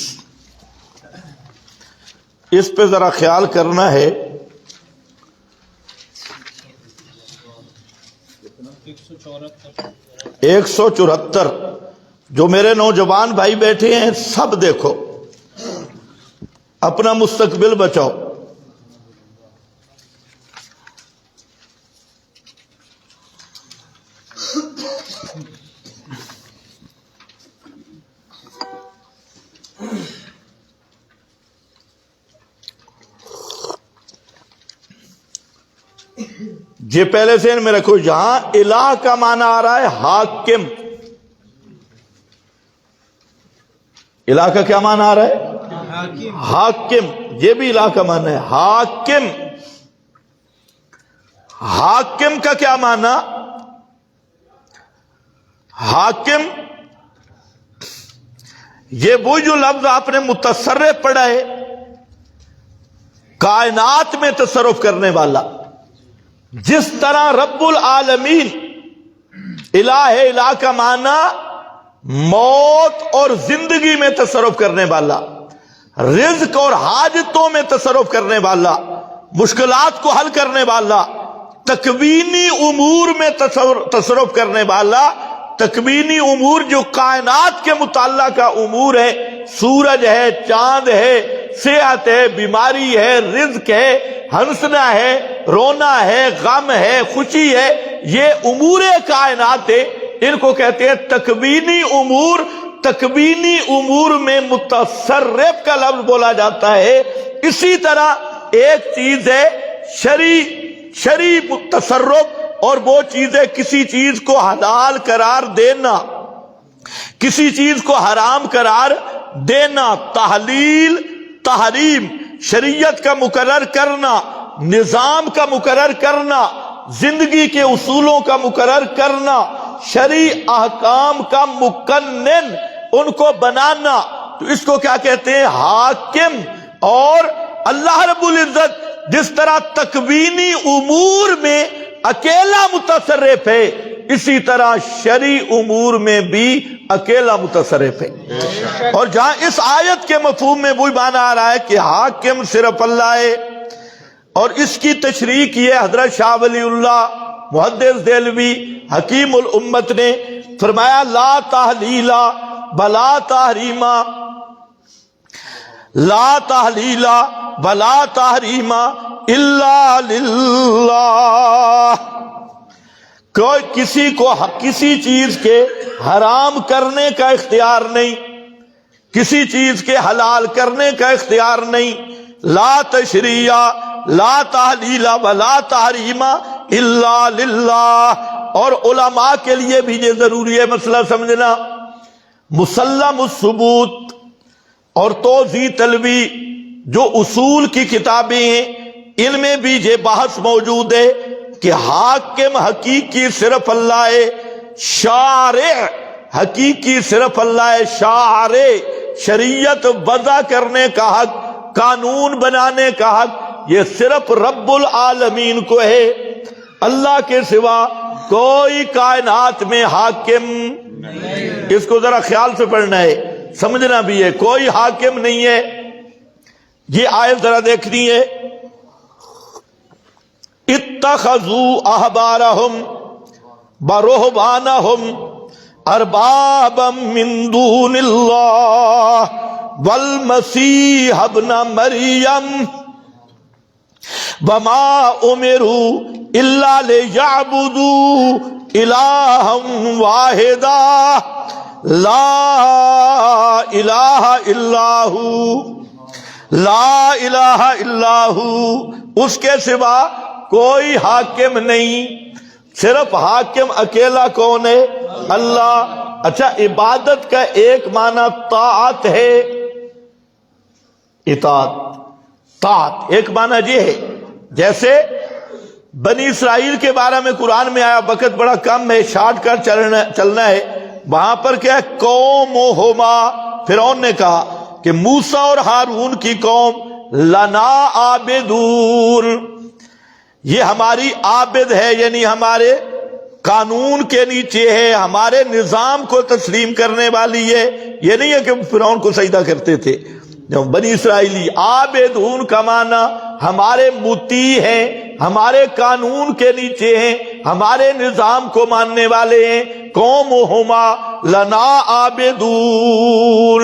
اس پہ ذرا خیال کرنا ہے. 174 جو میرے نوجوان بھائی بیٹھے ہیں سب دیکھو, اپنا مستقبل بچاؤ. یہ پہلے سے میں رکھو, یہاں الہ کا معنی آ رہا ہے حاکم. الہ کا کیا معنی آ رہا ہے؟ حاکم. یہ بھی الہ کا معنی ہے حاکم. حاکم کا کیا معنی؟ حاکم یہ وہ جو لفظ آپ نے متصرف پڑھا ہے, کائنات میں تصرف کرنے والا. جس طرح رب العالمین الہ ہے, الہ کا معنی موت اور زندگی میں تصرف کرنے والا, رزق اور حاجتوں میں تصرف کرنے والا, مشکلات کو حل کرنے والا, تکوینی امور میں تصرف کرنے والا. تکوینی امور جو کائنات کے متعلقہ کا امور ہے, سورج ہے, چاند ہے, صحت ہے, بیماری ہے, رزق ہے, ہنسنا ہے, رونا ہے, غم ہے, خوشی ہے, یہ امور کائنات ہے. ان کو کہتے ہیں تکوینی امور. تکوینی امور میں متصرف کا لفظ بولا جاتا ہے. اسی طرح ایک چیز ہے شرعی تصرف, اور وہ چیز ہے کسی چیز کو حلال قرار دینا, کسی چیز کو حرام قرار دینا. تحلیل, تحریم, شریعت کا مقرر کرنا, نظام کا مقرر کرنا, زندگی کے اصولوں کا مقرر کرنا, شرعی احکام کا مقنن ان کو بنانا. تو اس کو کیا کہتے ہیں؟ حاکم. اور اللہ رب العزت جس طرح تکوینی امور میں اکیلا متصرف ہے, اسی طرح شرعی امور میں بھی اکیلا متصرف ہے. اور جہاں اس آیت کے مفہوم میں وہی معنی آ رہا ہے کہ حاکم صرف اللہ ہے, اور اس کی تشریح کی ہے حضرت شاہ ولی اللہ محدث دہلوی حکیم الامت نے. فرمایا لا تحلیلا بلا تحریما, لا تحلیلا بلا تحریما الا للہ. کوئی کسی کو کسی چیز کے حرام کرنے کا اختیار نہیں، کسی چیز کے حلال کرنے کا اختیار نہیں۔ لا تشریع لا تحلیل ولا تحریم الا للہ۔ اور علماء کے لیے بھی یہ ضروری ہے مسئلہ سمجھنا، مسلم الثبوت اور توضیح طلبی جو اصول کی کتابیں ہیں ان میں بھی یہ بحث موجود ہے کہ حاکم حقیقی صرف اللہ ہے، شارع حقیقی صرف اللہ ہے، شارع شریعت وضع کرنے کا حق، قانون بنانے کا حق یہ صرف رب العالمین کو ہے، اللہ کے سوا کوئی کائنات میں حاکم نہیں۔ اس کو ذرا خیال سے پڑھنا ہے، سمجھنا بھی ہے، کوئی حاکم نہیں ہے۔ یہ آیت ذرا دیکھنی ہے، اتخذوا احبارهم ورهبانهم اربابا من دون اللہ والمسیح ابن مریم وما امروا الا لیعبدوا الہا واحدا لا الہ الا ہو، لا الہ الا ہو، اس کے سوا کوئی حاکم نہیں، صرف حاکم اکیلا کون ہے؟ اللہ۔ اچھا، عبادت کا ایک معنی طاعت ہے، اطاعت، طاعت ایک معنی یہ ہے۔ جیسے بنی اسرائیل کے بارے میں قرآن میں آیا، وقت بڑا کم ہے، شارٹ کٹ چلنا ہے، وہاں پر کیا ہے؟ قومہما، فرعون نے کہا کہ موسیٰ اور ہارون کی قوم لنا عابدون، یہ ہماری عابد ہے، یعنی ہمارے قانون کے نیچے ہے، ہمارے نظام کو تسلیم کرنے والی ہے۔ یہ نہیں ہے کہ فرعون کو سجدہ کرتے تھے بنی اسرائیلی۔ عابدون کا معنی ہمارے مطیع ہیں، ہمارے قانون کے نیچے ہیں، ہمارے نظام کو ماننے والے ہیں۔ قومہما لنا عابدون۔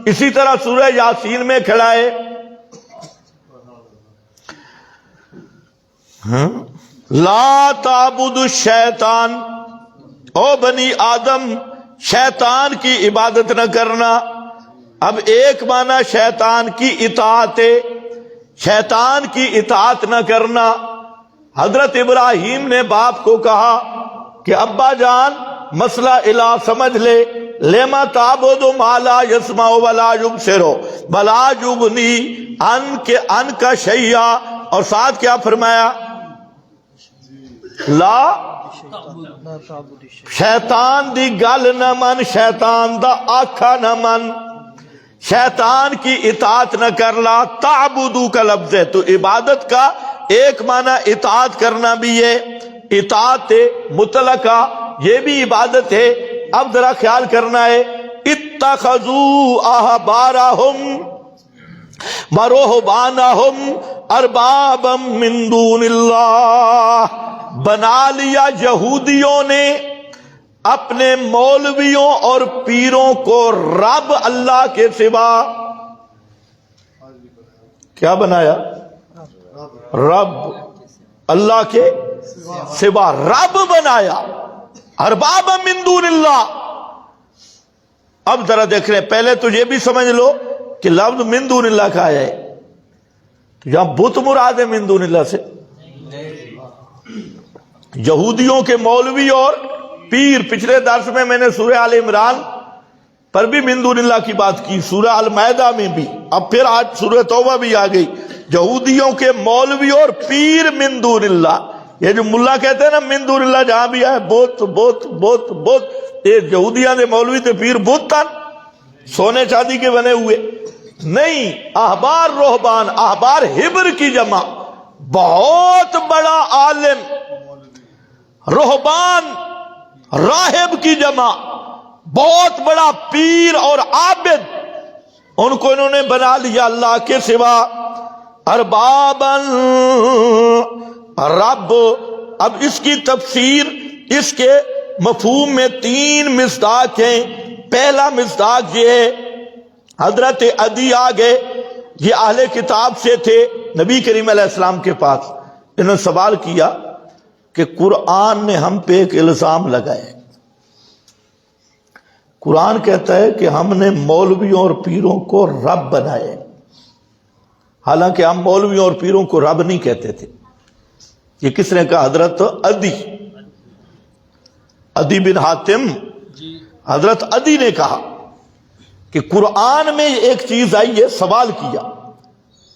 اسی طرح سورہ یاسین میں کھڑا ہے، لا تعبد الشیطان، او بنی آدم شیطان کی عبادت نہ کرنا۔ اب ایک معنی شیطان کی اطاعت ہے، شیطان کی اطاعت نہ کرنا۔ حضرت ابراہیم نے باپ کو کہا کہ ابا جان مسئلہ الہ سمجھ لے، لما تعبد ما لا يسمع ولا يبصر ولا يغني عنك شيئا، اور ساتھ کیا فرمایا؟ لا شیطان دی گل نہ من، شیطان دا آکھا نہ من، شیطان کی اطاعت نہ کر۔ لا تعبدو کا لفظ ہے، تو عبادت کا ایک معنی اطاعت کرنا بھی ہے، اطاعت مطلقہ یہ بھی عبادت ہے۔ اب ذرا خیال کرنا ہے، اتخذوا احبارهم ورهبانهم اربابا من دون اللہ، بنا لیا یہودیوں نے اپنے مولویوں اور پیروں کو رب اللہ کے سوا۔ کیا بنایا؟ رب، اللہ کے سوا رب بنایا، ارباب من دون اللہ۔ اب ذرا دیکھ رہے ہیں، پہلے تو یہ بھی سمجھ لو کہ لفظ من دون اللہ کا آیا ہے، تو یہاں بت مراد ہے من دون اللہ سے؟ یہودیوں کے مولوی اور پیر۔ پچھلے درس میں نے سورہ آل عمران پر بھی من دون اللہ کی بات کی، سورہ المائدہ میں بھی، اب پھر آج سورہ توبہ بھی آ گئی۔ یہودیوں کے مولوی اور پیر من دون اللہ، یہ جو ملا کہتے ہیں نا من دون اللہ، جہاں بھی آئے بت بت بت بت، یہ یہودیاں دے مولوی تے پیر بت تن، سونے چاندی کے بنے ہوئے نہیں۔ احبار رہبان، احبار ہبر کی جمع، بہت بڑا عالم، رہبان راہب کی جمع، بہت بڑا پیر اور عابد، ان کو انہوں نے بنا لیا اللہ کے سوا اربابا، رب۔ اب اس کی تفسیر، اس کے مفہوم میں 3 مصداق ہیں۔ پہلا مصداق یہ ہے، حضرت عدی آگے، یہ اہل کتاب سے تھے، نبی کریم علیہ السلام کے پاس، انہوں نے سوال کیا کہ قرآن نے ہم پہ ایک الزام لگایا ہے۔ قرآن کہتا ہے کہ ہم نے مولویوں اور پیروں کو رب بنایا ہے، حالانکہ ہم مولویوں اور پیروں کو رب نہیں کہتے تھے۔ یہ کس نے کہا؟ حضرت عدی بن حاتم، حضرت عدی نے کہا کہ قرآن میں ایک چیز آئی ہے، سوال کیا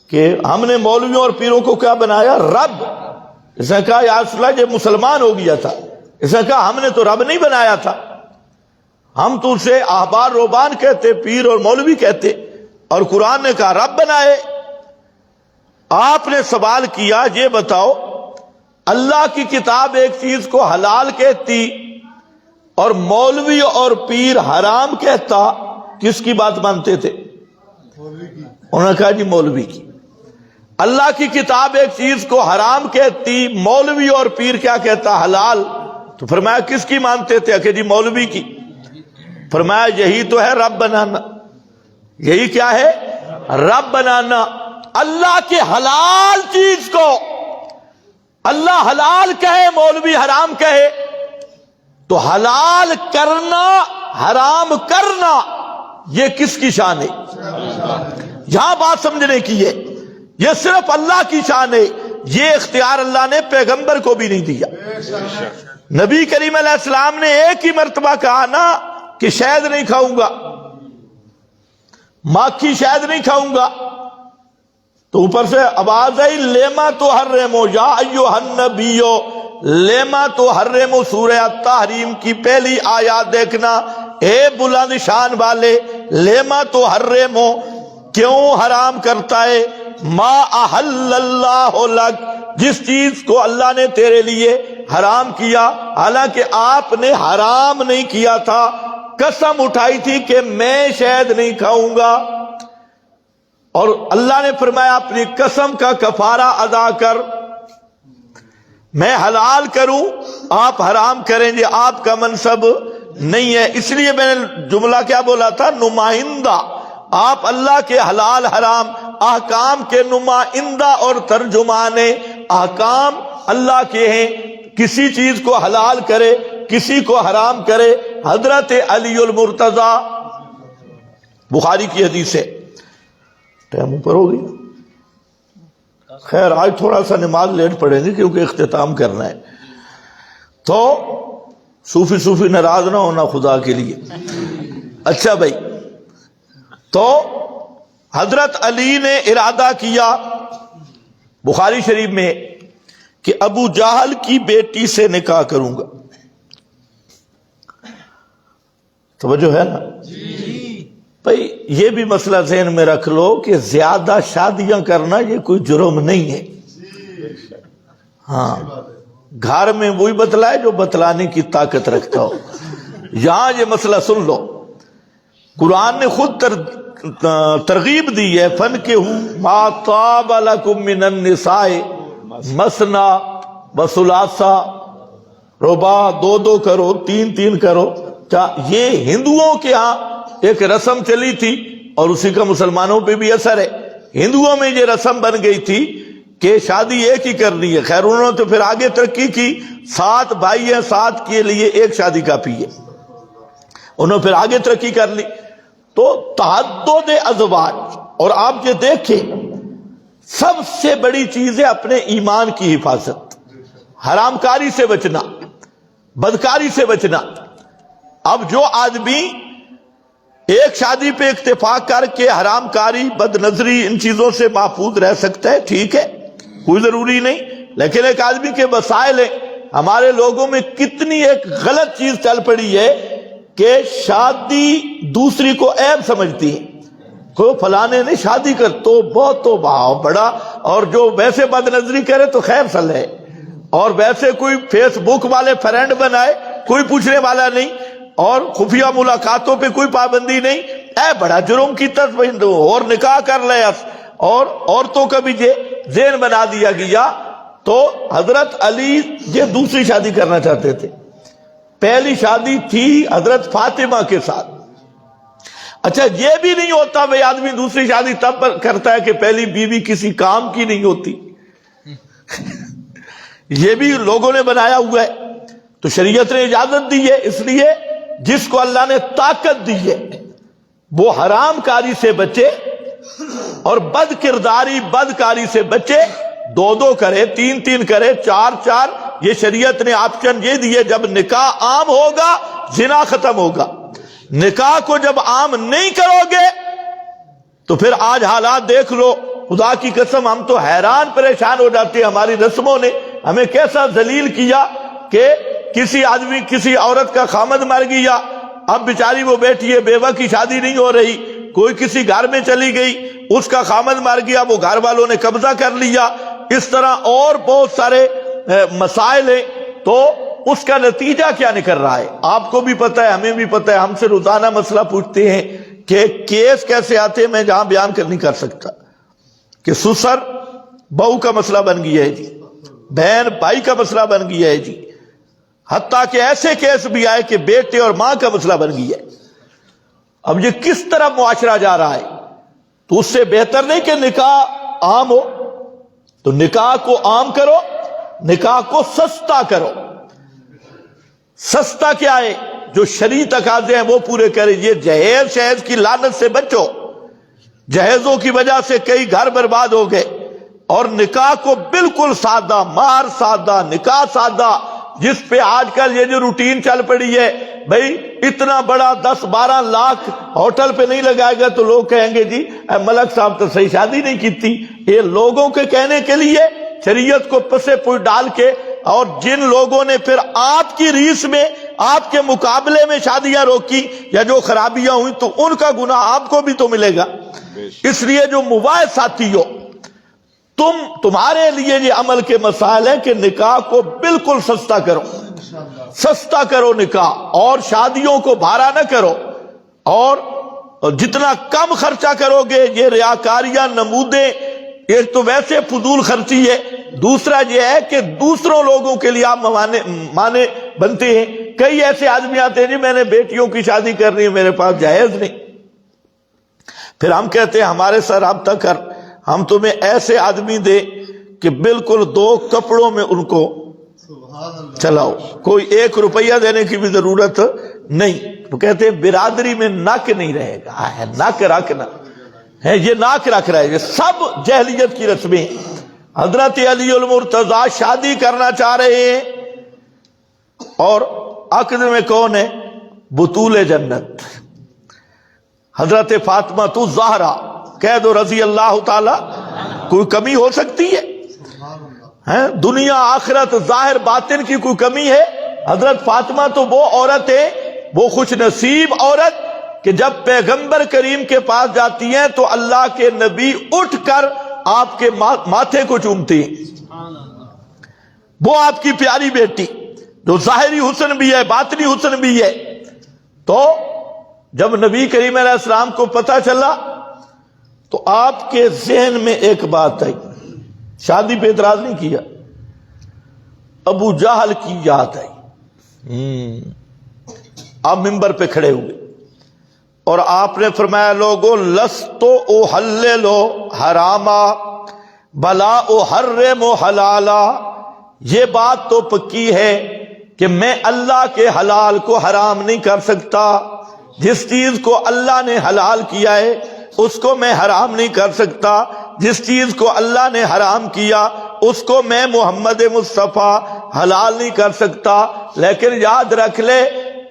کہ ہم نے مولویوں اور پیروں کو کیا بنایا؟ رب۔ اس نے کہا یا رسول اللہ، یہ مسلمان ہو گیا تھا۔ اس نے کہا ہم نے تو رب نہیں بنایا تھا، ہم تو اسے احبار روبان کہتے، پیر اور مولوی کہتے، اور قرآن نے کہا رب بنائے۔ آپ نے سوال کیا یہ بتاؤ، اللہ کی کتاب ایک چیز کو حلال کہتی اور مولوی اور پیر حرام کہتا، کس کی بات مانتے تھے؟ انہوں نے کہا جی مولوی کی۔ اللہ کی کتاب ایک چیز کو حرام کہتی، مولوی اور پیر کیا کہتا؟ حلال۔ تو فرمایا کس کی مانتے تھے؟ کہ جی مولوی کی۔ فرمایا یہی تو ہے رب بنانا، یہی کیا ہے؟ رب بنانا۔ اللہ کے حلال چیز کو اللہ حلال کہے، مولوی حرام کہے، تو حلال کرنا حرام کرنا یہ کس کی شان ہے؟ یہاں بات سمجھنے کی ہے، یہ صرف اللہ کی شان ہے۔ یہ اختیار اللہ نے پیغمبر کو بھی نہیں دیا۔ نبی کریم علیہ السلام نے ایک ہی مرتبہ کہا نا کہ شہد نہیں کھاؤں گا، ماکھی شہد نہیں کھاؤں گا، تو اوپر سے آواز آئی لیما تو حرمو یا ایھا النبیو لیما تو حرمو، سورہ تحریم کی پہلی آیات دیکھنا، اے بلند شان والے، لیما تو حرمو، کیوں حرام کرتا ہے؟ ما احل اللہ لک، جس چیز کو اللہ نے تیرے لیے حرام کیا، حالانکہ آپ نے حرام نہیں کیا تھا، قسم اٹھائی تھی کہ میں شہد نہیں کھاؤں گا، اور اللہ نے فرمایا اپنی قسم کا کفارہ ادا کر، میں حلال کروں آپ حرام کریں، یہ آپ کا منصب نہیں ہے۔ اس لیے میں نے جملہ کیا بولا تھا؟ نمائندہ۔ آپ اللہ کے حلال حرام احکام کے نمائندہ اور ترجمان احکام اللہ کے ہیں۔ کسی چیز کو حلال کرے، کسی کو حرام کرے۔ حضرت علی المرتضی، بخاری کی حدیث ہے۔ ٹائم اوپر ہو گئی، خیر آج تھوڑا سا نماز لیٹ پڑھیں گے کیونکہ اختتام کرنا ہے، تو صوفی ناراض نہ ہونا خدا کے لیے۔ اچھا بھائی، تو حضرت علی نے ارادہ کیا بخاری شریف میں کہ ابو جہل کی بیٹی سے نکاح کروں گا۔ توجہ ہے نا بھائی؟ یہ بھی مسئلہ ذہن میں رکھ لو کہ زیادہ شادیاں کرنا یہ کوئی جرم نہیں ہے۔ ہاں، گھر میں وہی بتلائے جو بتلانے کی طاقت رکھتا ہو۔ یہاں یہ مسئلہ سن لو، قرآن نے خود ترغیب دی ہے، فَانكِحُوا مَا طَابَ لَكُم مِّنَ النِّسَاءِ مَثْنَىٰ وَثُلَاثَ، رباع، دو کرو، تین کرو۔ یہ ہندوؤں کے ہاں ایک رسم چلی تھی اور اسی کا مسلمانوں پہ بھی اثر ہے۔ ہندوؤں میں یہ رسم بن گئی تھی کہ شادی ایک ہی کرنی ہے۔ خیر انہوں نے تو پھر آگے ترقی کی، 7 بھائی ہیں، 7 کے لیے ایک شادی کافی ہے، انہوں نے پھر آگے ترقی کر لی۔ تو تعدد ازواج، اور آپ یہ دیکھیں سب سے بڑی چیز ہے اپنے ایمان کی حفاظت، حرام کاری سے بچنا، بدکاری سے بچنا۔ اب جو آدمی ایک شادی پہ اتفاق کر کے حرام کاری، بد نظری، ان چیزوں سے محفوظ رہ سکتا ہے، ٹھیک ہے، کوئی ضروری نہیں، لیکن ایک آدمی کے وسائل ہیں۔ ہمارے لوگوں میں کتنی ایک غلط چیز چل پڑی ہے کہ شادی دوسری کو عیب سمجھتی ہے۔ کوئی فلانے نے شادی کر تو بہت تو بڑا، اور جو ویسے بد نظری کرے تو خیر سل ہے، اور ویسے کوئی فیس بک والے فرینڈ بنائے کوئی پوچھنے والا نہیں، اور خفیہ ملاقاتوں پہ کوئی پابندی نہیں، اے بڑا جرم کی تصویر، اور نکاح کر لے، اور عورتوں کا بھی یہ ذہن بنا دیا گیا۔ تو حضرت علی یہ دوسری شادی کرنا چاہتے تھے۔ پہلی شادی تھی حضرت فاطمہ کے ساتھ۔ اچھا یہ بھی نہیں ہوتا بھئی آدمی دوسری شادی تب کرتا ہے کہ پہلی بیوی کسی کام کی نہیں ہوتی، یہ بھی لوگوں نے بنایا ہوا ہے. تو شریعت نے اجازت دی ہے، اس لیے جس کو اللہ نے طاقت دی ہے وہ حرام کاری سے بچے اور بد کرداری بدکاری سے بچے. 2 کرے، 3 کرے، 4 یہ شریعت نے آپشن یہ دیے. جب نکاح عام ہوگا زنا ختم ہوگا. نکاح کو جب عام نہیں کرو گے تو پھر آج حالات دیکھ لو. خدا کی قسم ہم تو حیران پریشان ہو جاتے ہیں. ہماری رسموں نے ہمیں کیسا ذلیل کیا کہ کسی آدمی کسی عورت کا خامد مر گیا، اب بیچاری وہ بیٹھی ہے، بیوہ کی شادی نہیں ہو رہی. کوئی کسی گھر میں چلی گئی، اس کا خامد مر گیا، وہ گھر والوں نے قبضہ کر لیا. اس طرح اور بہت سارے مسائل ہیں. تو اس کا نتیجہ کیا نکل رہا ہے آپ کو بھی پتہ ہے، ہمیں بھی پتہ ہے. ہم سے روزانہ مسئلہ پوچھتے ہیں کہ کیس کیسے آتے ہیں. میں جہاں بیان نہیں کر سکتا کہ سسر بہو کا مسئلہ بن گیا ہے جی، بہن بھائی کا مسئلہ بن گیا ہے جی، حتیٰ کہ ایسے کیس بھی آئے کہ بیٹے اور ماں کا مسئلہ بن گیا ہے. اب یہ کس طرح معاشرہ جا رہا ہے؟ تو اس سے بہتر نہیں کہ نکاح عام ہو. تو نکاح کو عام کرو، نکاح کو سستا کرو. سستا کیا ہے؟ جو شرعی تقاضے ہیں وہ پورے کرے. یہ جہیز شہیز کی لعنت سے بچو. جہیزوں کی وجہ سے کئی گھر برباد ہو گئے. اور نکاح کو بالکل سادہ، مہر سادہ، نکاح سادہ. جس پہ آج کل یہ جو روٹین چل پڑی ہے، بھئی اتنا بڑا 10-12 لاکھ ہوٹل پہ نہیں لگائے گا تو لوگ کہیں گے جی ملک صاحب تو صحیح شادی نہیں کی تھی. یہ لوگوں کے کہنے کے لیے شریعت کو پسے پوئی ڈال کے، اور جن لوگوں نے پھر آپ کی ریس میں آپ کے مقابلے میں شادیاں روکی یا جو خرابیاں ہوئی تو ان کا گناہ آپ کو بھی تو ملے گا. اس لیے جو مواعظ ساتھی ہو، تمہارے لیے یہ عمل کے مسائل ہیں کہ نکاح کو بالکل سستا کرو. سستا کرو نکاح، اور شادیوں کو بھارا نہ کرو. اور جتنا کم خرچہ کرو گے، یہ ریاکاریاں نمودیں ایک تو ویسے فضول خرچی ہے، دوسرا یہ ہے کہ دوسروں لوگوں کے لیے آپ مانے بنتے ہیں. کئی ایسے آدمی آتے ہیں جی میں نے بیٹیوں کی شادی کرنی ہے، میرے پاس جہیز نہیں. پھر ہم کہتے ہیں ہمارے ساتھ رابطہ کر، ہم تمہیں ایسے آدمی دے کہ بالکل 2 کپڑوں میں ان کو چلاؤ، کوئی 1 روپیہ دینے کی بھی ضرورت نہیں. تو کہتے ہیں برادری میں ناک نہیں رہے گا. ناک رکھنا ہے، یہ ناک رکھ رہا ہے. یہ سب جہلیت کی رسمیں. حضرت علی المرتضیٰ شادی کرنا چاہ رہے ہیں اور عقد میں کون ہے؟ بطول جنت حضرت فاطمہ الزہرا کہہ دو رضی اللہ تعالی. کوئی کمی ہو سکتی ہے؟ دنیا آخرت ظاہر باطن کی کوئی کمی ہے؟ حضرت فاطمہ تو وہ عورت ہے، وہ خوش نصیب عورت کہ جب پیغمبر کریم کے پاس جاتی ہیں تو اللہ کے نبی اٹھ کر آپ کے ماتھے کو چومتے ہیں. وہ آپ کی پیاری بیٹی جو ظاہری حسن بھی ہے باطنی حسن بھی ہے. تو جب نبی کریم علیہ السلام کو پتہ چلا تو آپ کے ذہن میں ایک بات آئی. شادی پہ اعتراض نہیں کیا، ابو جہل کی یاد آئی. آپ ممبر پہ کھڑے ہوئے اور آپ نے فرمایا لوگو لستو احللو حراما بلا احرم حلالا. یہ بات تو پکی ہے کہ میں اللہ کے حلال کو حرام نہیں کر سکتا. جس چیز کو اللہ نے حلال کیا ہے اس کو میں حرام نہیں کر سکتا. جس چیز کو اللہ نے حرام کیا اس کو میں محمد مصطفیٰ حلال نہیں کر سکتا. لیکن یاد رکھ لے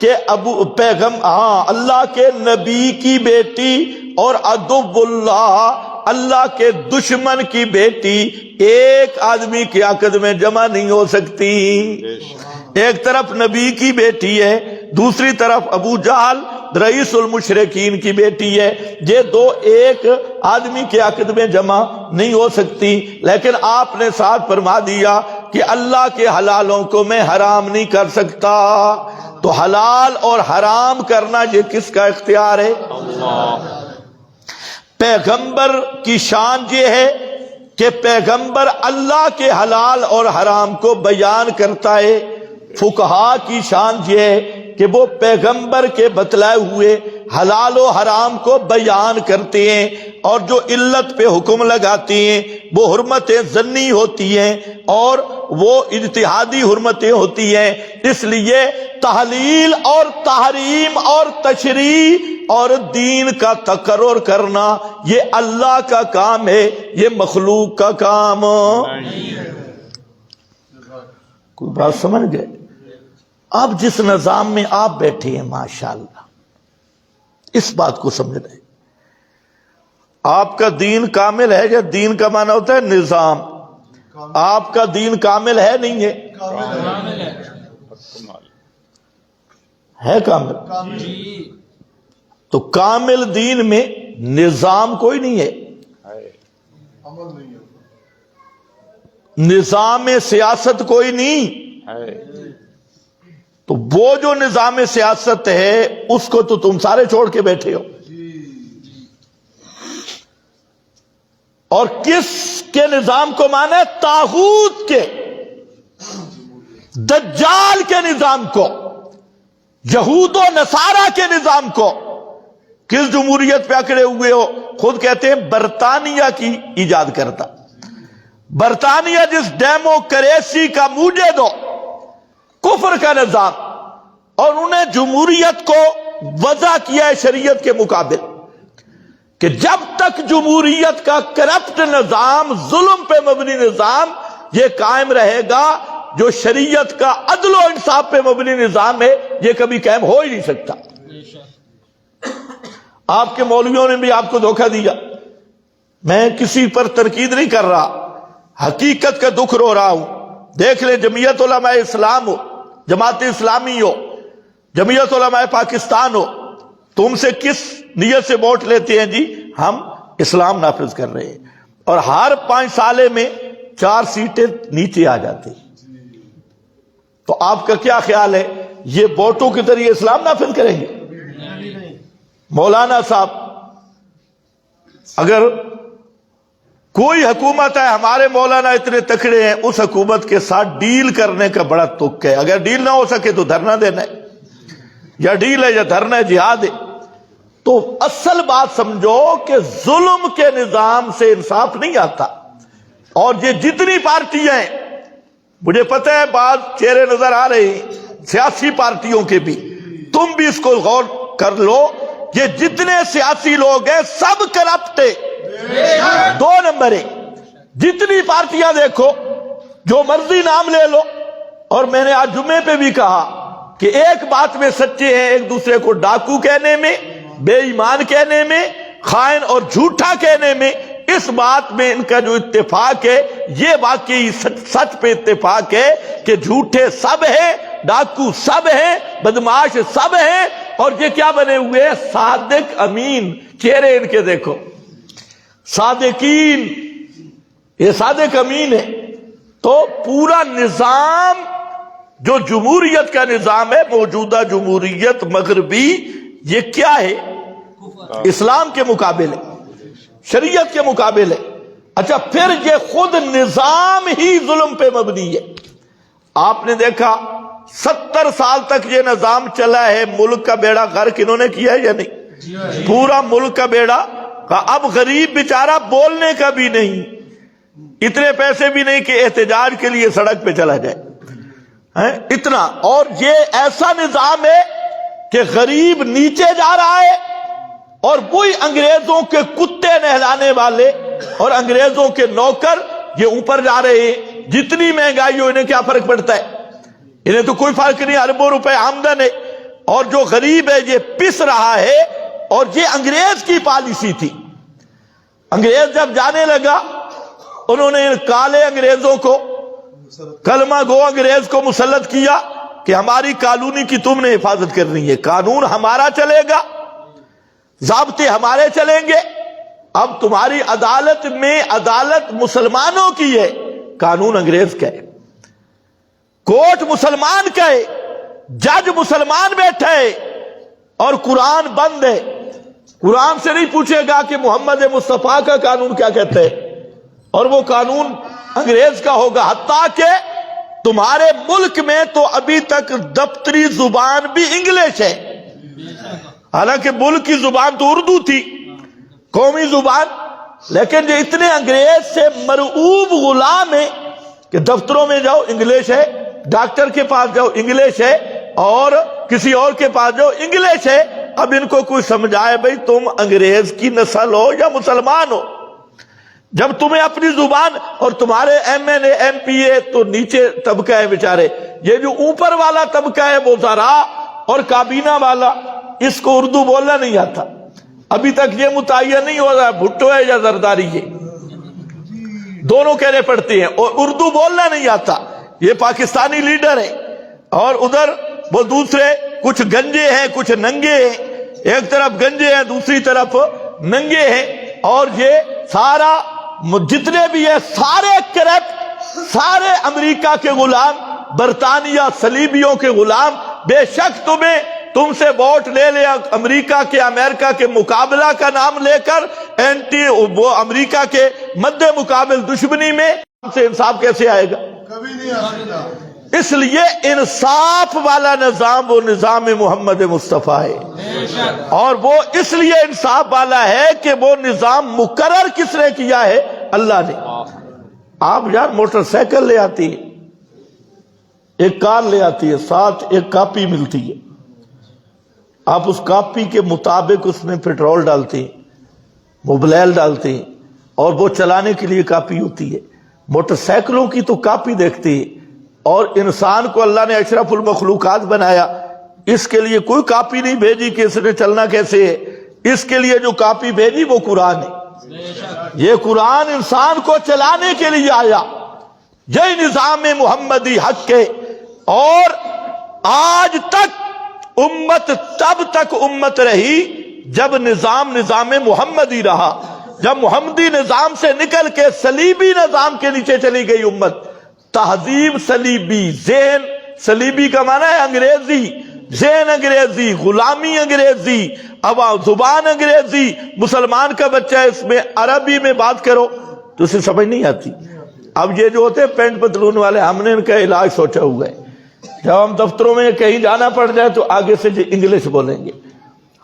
کہ اللہ کے نبی کی بیٹی اور عدو اللہ اللہ کے دشمن کی بیٹی ایک آدمی کی عقد میں جمع نہیں ہو سکتی. ایک طرف نبی کی بیٹی ہے، دوسری طرف ابو جہل رئیس المشرکین کی بیٹی ہے. یہ دو ایک آدمی کے عقد میں جمع نہیں ہو سکتی. لیکن آپ نے ساتھ فرما دیا کہ اللہ کے حلالوں کو میں حرام نہیں کر سکتا. تو حلال اور حرام کرنا یہ کس کا اختیار ہے؟ پیغمبر کی شان یہ ہے کہ پیغمبر اللہ کے حلال اور حرام کو بیان کرتا ہے. فقہا کی شان یہ ہے کہ وہ پیغمبر کے بتلائے ہوئے حلال و حرام کو بیان کرتے ہیں اور جو علت پہ حکم لگاتے ہیں وہ حرمتیں ظنی ہوتی ہیں اور وہ اجتہادی حرمتیں ہوتی ہیں. اس لیے تحلیل اور تحریم اور تشریع اور دین کا تقرر کرنا یہ اللہ کا کام ہے، یہ مخلوق کا کام. کوئی بات سمجھ گئے؟ اب جس نظام میں آپ بیٹھے ہیں ماشاءاللہ اس بات کو سمجھ رہے ہیں. آپ کا دین کامل ہے یا دین کا معنی ہوتا ہے نظام. آپ کا دین کامل ہے نہیں ہے؟ ہے کامل. تو کامل دین میں نظام کوئی نہیں ہے، نظام سیاست کوئی نہیں. تو وہ جو نظام سیاست ہے اس کو تو تم سارے چھوڑ کے بیٹھے ہو. اور کس کے نظام کو مانے؟ طاغوت کے، دجال کے نظام کو، یہود و نصارہ کے نظام کو. کس جمہوریت پہ اکڑے ہوئے ہو؟ خود کہتے ہیں برطانیہ کی ایجاد کرتا. برطانیہ جس ڈیموکریسی کا موجد ہو، کفر کا نظام، اور انہیں جمہوریت کو وضع کیا ہے شریعت کے مقابل کہ جب تک جمہوریت کا کرپٹ نظام، ظلم پہ مبنی نظام یہ قائم رہے گا، جو شریعت کا عدل و انصاف پہ مبنی نظام ہے یہ کبھی قائم ہو ہی نہیں سکتا. آپ کے مولویوں نے بھی آپ کو دھوکہ دیا. میں کسی پر تنقید نہیں کر رہا، حقیقت کا دکھ رو رہا ہوں. دیکھ لیں جمعیت علماء اسلام ہو، جماعت اسلامی ہو، جمعیت علماء پاکستان ہو، تم سے کس نیت سے ووٹ لیتے ہیں؟ جی ہم اسلام نافذ کر رہے ہیں، اور ہر 5 سالے میں 4 سیٹیں نیچے آ جاتی. تو آپ کا کیا خیال ہے یہ ووٹوں کے ذریعے اسلام نافذ کریں گے؟ مولانا صاحب اگر کوئی حکومت ہے، ہمارے مولانا اتنے تکڑے ہیں، اس حکومت کے ساتھ ڈیل کرنے کا بڑا تک ہے. اگر ڈیل نہ ہو سکے تو دھرنا دینا ہے، یا ڈیل ہے یا دھرنا ہے، جہاد ہے. تو اصل بات سمجھو کہ ظلم کے نظام سے انصاف نہیں آتا. اور یہ جتنی پارٹیاں ہیں، مجھے پتہ ہے بعض چہرے نظر آ رہے ہیں سیاسی پارٹیوں کے بھی، تم بھی اس کو غور کر لو، یہ جتنے سیاسی لوگ ہیں سب کرپٹ ہیں. 2 نمبر ہے. جتنی پارٹیاں دیکھو، جو مرضی نام لے لو. اور میں نے آج جمعے پہ بھی کہا کہ ایک بات میں سچے ہیں، ایک دوسرے کو ڈاکو کہنے میں، بے ایمان کہنے میں، خائن اور جھوٹا کہنے میں. اس بات میں ان کا جو اتفاق ہے یہ واقعی سچ پہ اتفاق ہے کہ جھوٹے سب ہیں، ڈاکو سب ہیں، بدماش سب ہیں، اور یہ کیا بنے ہوئے ہیں؟ صادق امین. چہرے ان کے دیکھو، صادقین، یہ صادق امین ہے. تو پورا نظام جو جمہوریت کا نظام ہے، موجودہ جمہوریت مغربی، یہ کیا ہے؟ اسلام کے مقابل ہے، شریعت کے مقابل ہے. اچھا پھر یہ خود نظام ہی ظلم پہ مبنی ہے. آپ نے دیکھا 70 سال تک یہ نظام چلا ہے، ملک کا بیڑا غرق انہوں نے کیا ہے یا نہیں؟ پورا ملک کا بیڑا. اب غریب بیچارہ بولنے کا بھی نہیں، اتنے پیسے بھی نہیں کہ احتجاج کے لیے سڑک پہ چلا جائے اتنا. اور یہ ایسا نظام ہے کہ غریب نیچے جا رہا ہے، اور وہی انگریزوں کے کتے نہلانے والے اور انگریزوں کے نوکر یہ اوپر جا رہے ہیں. جتنی مہنگائی ہو انہیں کیا فرق پڑتا ہے؟ انہیں تو کوئی فرق نہیں، اربوں روپے آمدن ہے. اور جو غریب ہے یہ پس رہا ہے. اور یہ انگریز کی پالیسی تھی. انگریز جب جانے لگا انہوں نے کالے انگریزوں کو، کلمہ گو انگریز کو مسلط کیا کہ ہماری کالونی کی تم نے حفاظت کرنی ہے، قانون ہمارا چلے گا، ضابطے ہمارے چلیں گے. اب تمہاری عدالت میں عدالت مسلمانوں کی ہے، قانون انگریز کا ہے. کورٹ مسلمان کا ہے، جج مسلمان بیٹھا ہے، اور قرآن بند ہے. قرآن سے نہیں پوچھے گا کہ محمد مصطفیٰ کا قانون کیا کہتا ہے، اور وہ قانون انگریز کا ہوگا. حتیٰ کہ تمہارے ملک میں تو ابھی تک دفتری زبان بھی انگلش ہے. حالانکہ ملک کی زبان تو اردو تھی، قومی زبان، لیکن جو اتنے انگریز سے مرعوب غلام ہیں کہ دفتروں میں جاؤ انگلش ہے، ڈاکٹر کے پاس جاؤ انگلش ہے، اور کسی اور کے پاس جاؤ انگلش ہے۔ اب ان کو کوئی سمجھائے بھئی تم انگریز کی نسل ہو یا مسلمان ہو، جب تمہیں اپنی زبان، اور تمہارے M N A M P A تو نیچے طبقہ ہے بیچارے، یہ جو اوپر والا طبقہ ہے وزراء اور کابینہ والا، اس کو اردو بولنا نہیں آتا۔ ابھی تک یہ متعین نہیں ہو رہا بھٹو ہے یا زرداری، یہ دونوں کہنے پڑتے ہیں، اور اردو بولنا نہیں آتا۔ یہ پاکستانی لیڈر ہے، اور ادھر وہ دوسرے کچھ گنجے ہیں کچھ ننگے ہیں، ایک طرف گنجے ہیں دوسری طرف ننگے ہیں، اور یہ سارا جتنے بھی ہیں سارے کرپٹ، سارے امریکہ کے غلام، برطانیہ صلیبیوں کے غلام۔ بے شک تم سے ووٹ لے لے امریکہ کے مقابلہ کا نام لے کر، وہ امریکہ کے مد مقابل دشمنی میں سے انصاف کیسے آئے گا؟ کبھی نہیں آ سکتا۔ اس لیے انصاف والا نظام وہ نظام محمد مصطفیٰ ہے، اور وہ اس لیے انصاف والا ہے کہ وہ نظام مقرر کس نے کیا ہے؟ اللہ نے۔ آپ یار موٹر سائیکل لے آتی ہے، ایک کار لے آتی ہے، ساتھ ایک کاپی ملتی ہے، آپ اس کاپی کے مطابق اس میں پیٹرول ڈالتے ہیں، موبلائل ڈالتے ہیں، اور وہ چلانے کے لیے کاپی ہوتی ہے۔ موٹر سائیکلوں کی تو کاپی دیکھتے ہیں، اور انسان کو اللہ نے اشرف المخلوقات بنایا، اس کے لیے کوئی کاپی نہیں بھیجی کہ اس نے چلنا کیسے ہے۔ اس کے لیے جو کاپی بھیجی وہ قرآن ہے۔ یہ قرآن انسان کو چلانے کے لیے آیا، یہی نظام محمدی حق ہے۔ اور آج تک امت تب تک امت رہی جب نظام محمدی رہا۔ جب محمدی نظام سے نکل کے صلیبی نظام کے نیچے چلی گئی امت، تہذیب صلیبی، ذہن صلیبی کا معنی ہے انگریزی، ذہن انگریزی، غلامی انگریزی، اب زبان انگریزی، مسلمان کا بچہ اس میں عربی میں بات کرو تو اسے سمجھ نہیں آتی۔ اب یہ جو ہوتے ہیں پینٹ پتلون والے، ہم نے ان کا علاج سوچا ہوا ہے، جب ہم دفتروں میں کہیں جانا پڑ جائے تو آگے سے انگلش بولیں گے،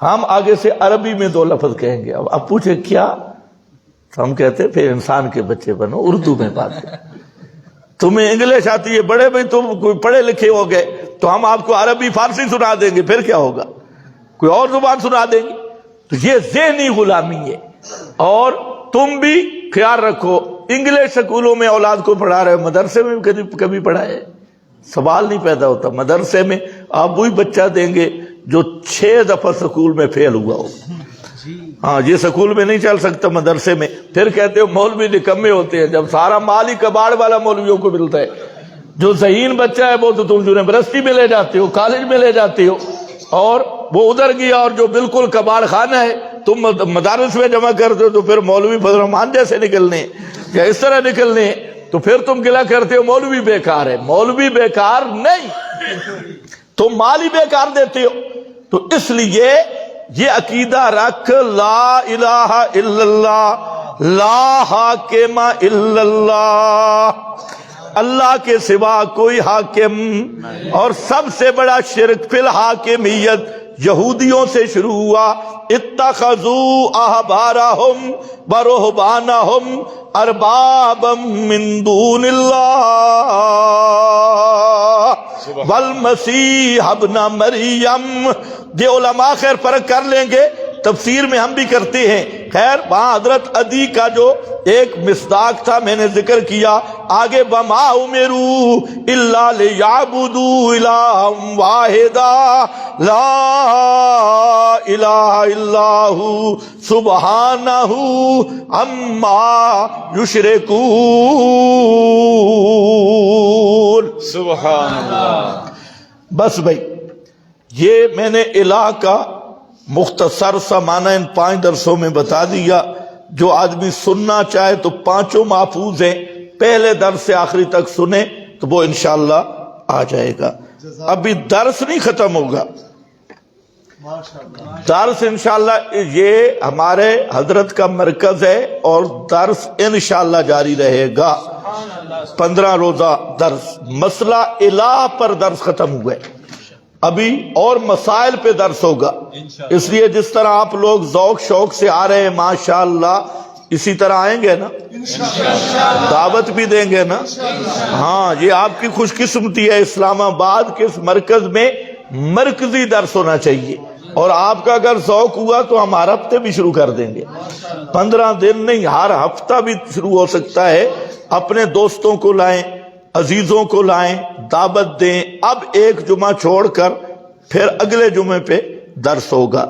ہم آگے سے عربی میں 2 لفظ کہیں گے۔ اب پوچھے کیا؟ ہم کہتے ہیں پھر انسان کے بچے بنو، اردو میں بات کریں۔ تمہیں انگلش آتی ہے، بڑے بھائی تم کوئی پڑھے لکھے ہو گئے تو ہم آپ کو عربی فارسی سنا دیں گے، پھر کیا ہوگا؟ کوئی اور زبان سنا دیں گے۔ تو یہ ذہنی غلامی ہے۔ اور تم بھی خیال رکھو، انگلش سکولوں میں اولاد کو پڑھا رہے ہو، مدرسے میں کبھی پڑھائے؟ سوال نہیں پیدا ہوتا۔ مدرسے میں آپ وہی بچہ دیں گے جو 6 دفعہ سکول میں فیل ہوا ہو۔ ہاں، یہ سکول میں نہیں چل سکتا، مدرسے میں۔ پھر کہتے ہو مولوی نکمے ہوتے ہیں، جب سارا مال ہی کباڑ والا مولویوں کو ملتا ہے۔ جو ذہین بچہ ہے وہ تو تم یونیورسٹی میں لے جاتے ہو، کالج میں لے جاتے ہو، اور وہ ادھر گیا، اور جو بالکل کباڑ خانہ ہے تم مدارس میں جمع کرتے ہو، تو پھر مولوی فضل الرحمان جیسے نکلنے ہیں یا اس طرح نکلنے ہیں، تو پھر تم گلہ کرتے ہو مولوی بیکار ہے۔ مولوی بیکار نہیں، تم مال ہی بیکار دیتے ہو۔ تو اس لیے یہ عقیدہ رکھ، لا الہ الا اللہ، لا حاکم الا اللہ، اللہ کے سوا کوئی حاکم۔ اور سب سے بڑا شرک فی الحاکمیت یہودیوں سے شروع ہوا، اتخذوا احبارہم ورہبانہم اربابا من دون اللہ والمسیح ابن مریم۔ یہ علماء خیر فرق کر لیں گے، تفسیر میں ہم بھی کرتے ہیں۔ خیر وہاں حضرت عدی کا جو ایک مصداق تھا میں نے ذکر کیا، آگے وما امروا الا لیعبدوا الہا واحدا لا الہ الا ہو سبحانہ عما یشرکون۔ سبحان اللہ۔ بس بھائی، یہ میں نے الہ کا مختصر سا معنی ان 5 درسوں میں بتا دیا۔ جو آدمی سننا چاہے تو 5 محفوظ ہیں، پہلے درس سے آخری تک سنیں تو وہ انشاءاللہ آ جائے گا۔ ابھی درس نہیں ختم ہوگا، درس انشاءاللہ یہ ہمارے حضرت کا مرکز ہے، اور درس انشاءاللہ جاری رہے گا۔ 15 روزہ درس، مسئلہ الہ پر درس ختم ہوئے۔ ابھی اور مسائل پہ درس ہوگا، اس لیے جس طرح آپ لوگ ذوق شوق سے آ رہے ہیں ماشاءاللہ اسی طرح آئیں گے نا، دعوت بھی دیں گے نا۔ ہاں یہ آپ کی خوش قسمتی ہے، اسلام آباد کے اس مرکز میں مرکزی درس ہونا چاہیے، اور آپ کا اگر ذوق ہوا تو ہم ہر ہفتے بھی شروع کر دیں گے، 15 دن نہیں ہر ہفتہ بھی شروع ہو سکتا ہے۔ اپنے دوستوں کو لائیں، عزیزوں کو لائیں، دعوت دیں۔ اب ایک جمعہ چھوڑ کر پھر اگلے جمعے پہ درس ہوگا،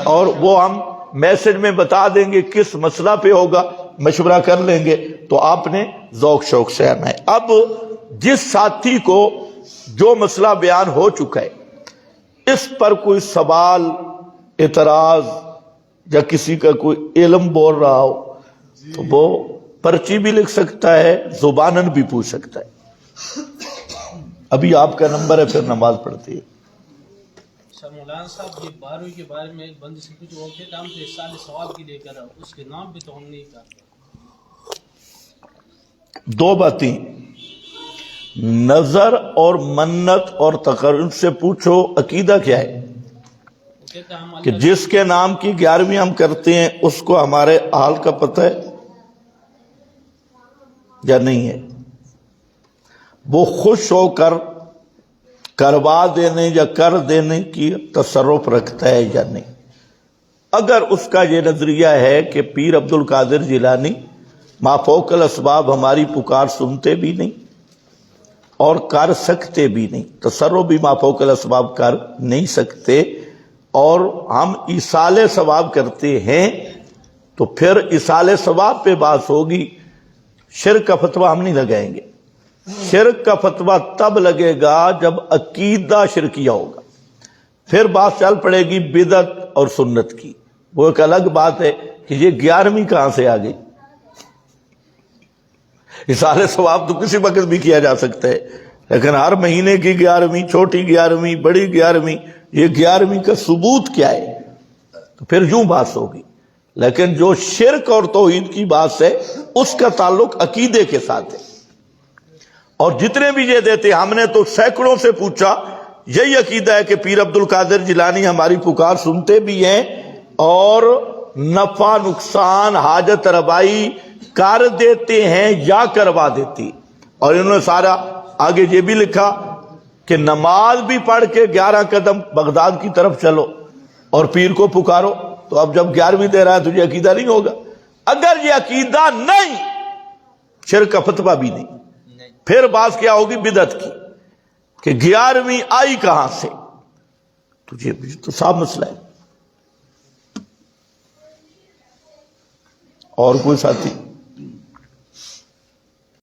اور وہ ہم میسج میں بتا دیں گے کس مسئلہ پہ ہوگا، مشورہ کر لیں گے، تو آپ نے ذوق شوق سے آنا ہے۔ اب جس ساتھی کو جو مسئلہ بیان ہو چکا ہے اس پر کوئی سوال، اعتراض یا کسی کا کوئی علم بول رہا ہو تو وہ پرچی بھی لکھ سکتا ہے، زبانن بھی پوچھ سکتا ہے۔ ابھی آپ کا نمبر ہے، پھر نماز پڑھتی ہے۔ سر مولانا صاحب، یہ 12ویں کے بارے میں ایک بندے سے کچھ وہ کہتا ہم تو اس سال ثواب کی لے کر اس کے نام بھی تو ہم نہیں کرتے۔ دو باتیں، نظر اور منت اور تقرب سے پوچھو عقیدہ کیا ہے، وہ کہتا ہم کہ جس کے نام کی 11ویں ہم کرتے ہیں اس کو ہمارے حال کا پتہ ہے یا نہیں ہے، وہ خوش ہو کر کروا دینے یا کر دینے کی تصرف رکھتا ہے یا نہیں۔ اگر اس کا یہ نظریہ ہے کہ پیر عبد القادر جیلانی ما فوق الاسباب ہماری پکار سنتے بھی نہیں اور کر سکتے بھی نہیں، تصرف بھی ما فوق الاسباب کر نہیں سکتے، اور ہم ایصال ثواب کرتے ہیں، تو پھر ایصال ثواب پہ بات ہوگی، شرک کا فتویٰ ہم نہیں لگائیں گے۔ شرک کا فتویٰ تب لگے گا جب عقیدہ شرکیہ ہوگا، پھر بات چل پڑے گی بدعت اور سنت کی، وہ ایک الگ بات ہے کہ یہ 11ویں کہاں سے آ گئی۔ ایصال ثواب تو کسی وقت بھی کیا جا سکتا ہے، لیکن ہر مہینے کی 11ویں، چھوٹی 11ویں، بڑی 11ویں، یہ 11ویں کا ثبوت کیا ہے، تو پھر یوں بات ہوگی۔ لیکن جو شرک اور توحید کی بات ہے اس کا تعلق عقیدے کے ساتھ ہے، اور جتنے بھی یہ دیتے، ہم نے تو سینکڑوں سے پوچھا، یہی عقیدہ ہے کہ پیر عبد القادر جیلانی ہماری پکار سنتے بھی ہیں اور نفع نقصان حاجت روائی کر دیتے ہیں یا کروا دیتی۔ اور انہوں نے سارا آگے یہ بھی لکھا کہ نماز بھی پڑھ کے 11 قدم بغداد کی طرف چلو اور پیر کو پکارو، تو اب جب 11ویں دے رہا ہے تو یہ عقیدہ نہیں ہوگا۔ اگر یہ عقیدہ نہیں، شرک کا فتویٰ بھی نہیں، پھر بات کیا ہوگی بدعت کی، کہ 11ویں آئی کہاں سے، تو یہ تو صاف مسئلہ ہے۔ اور کوئی ساتھی؟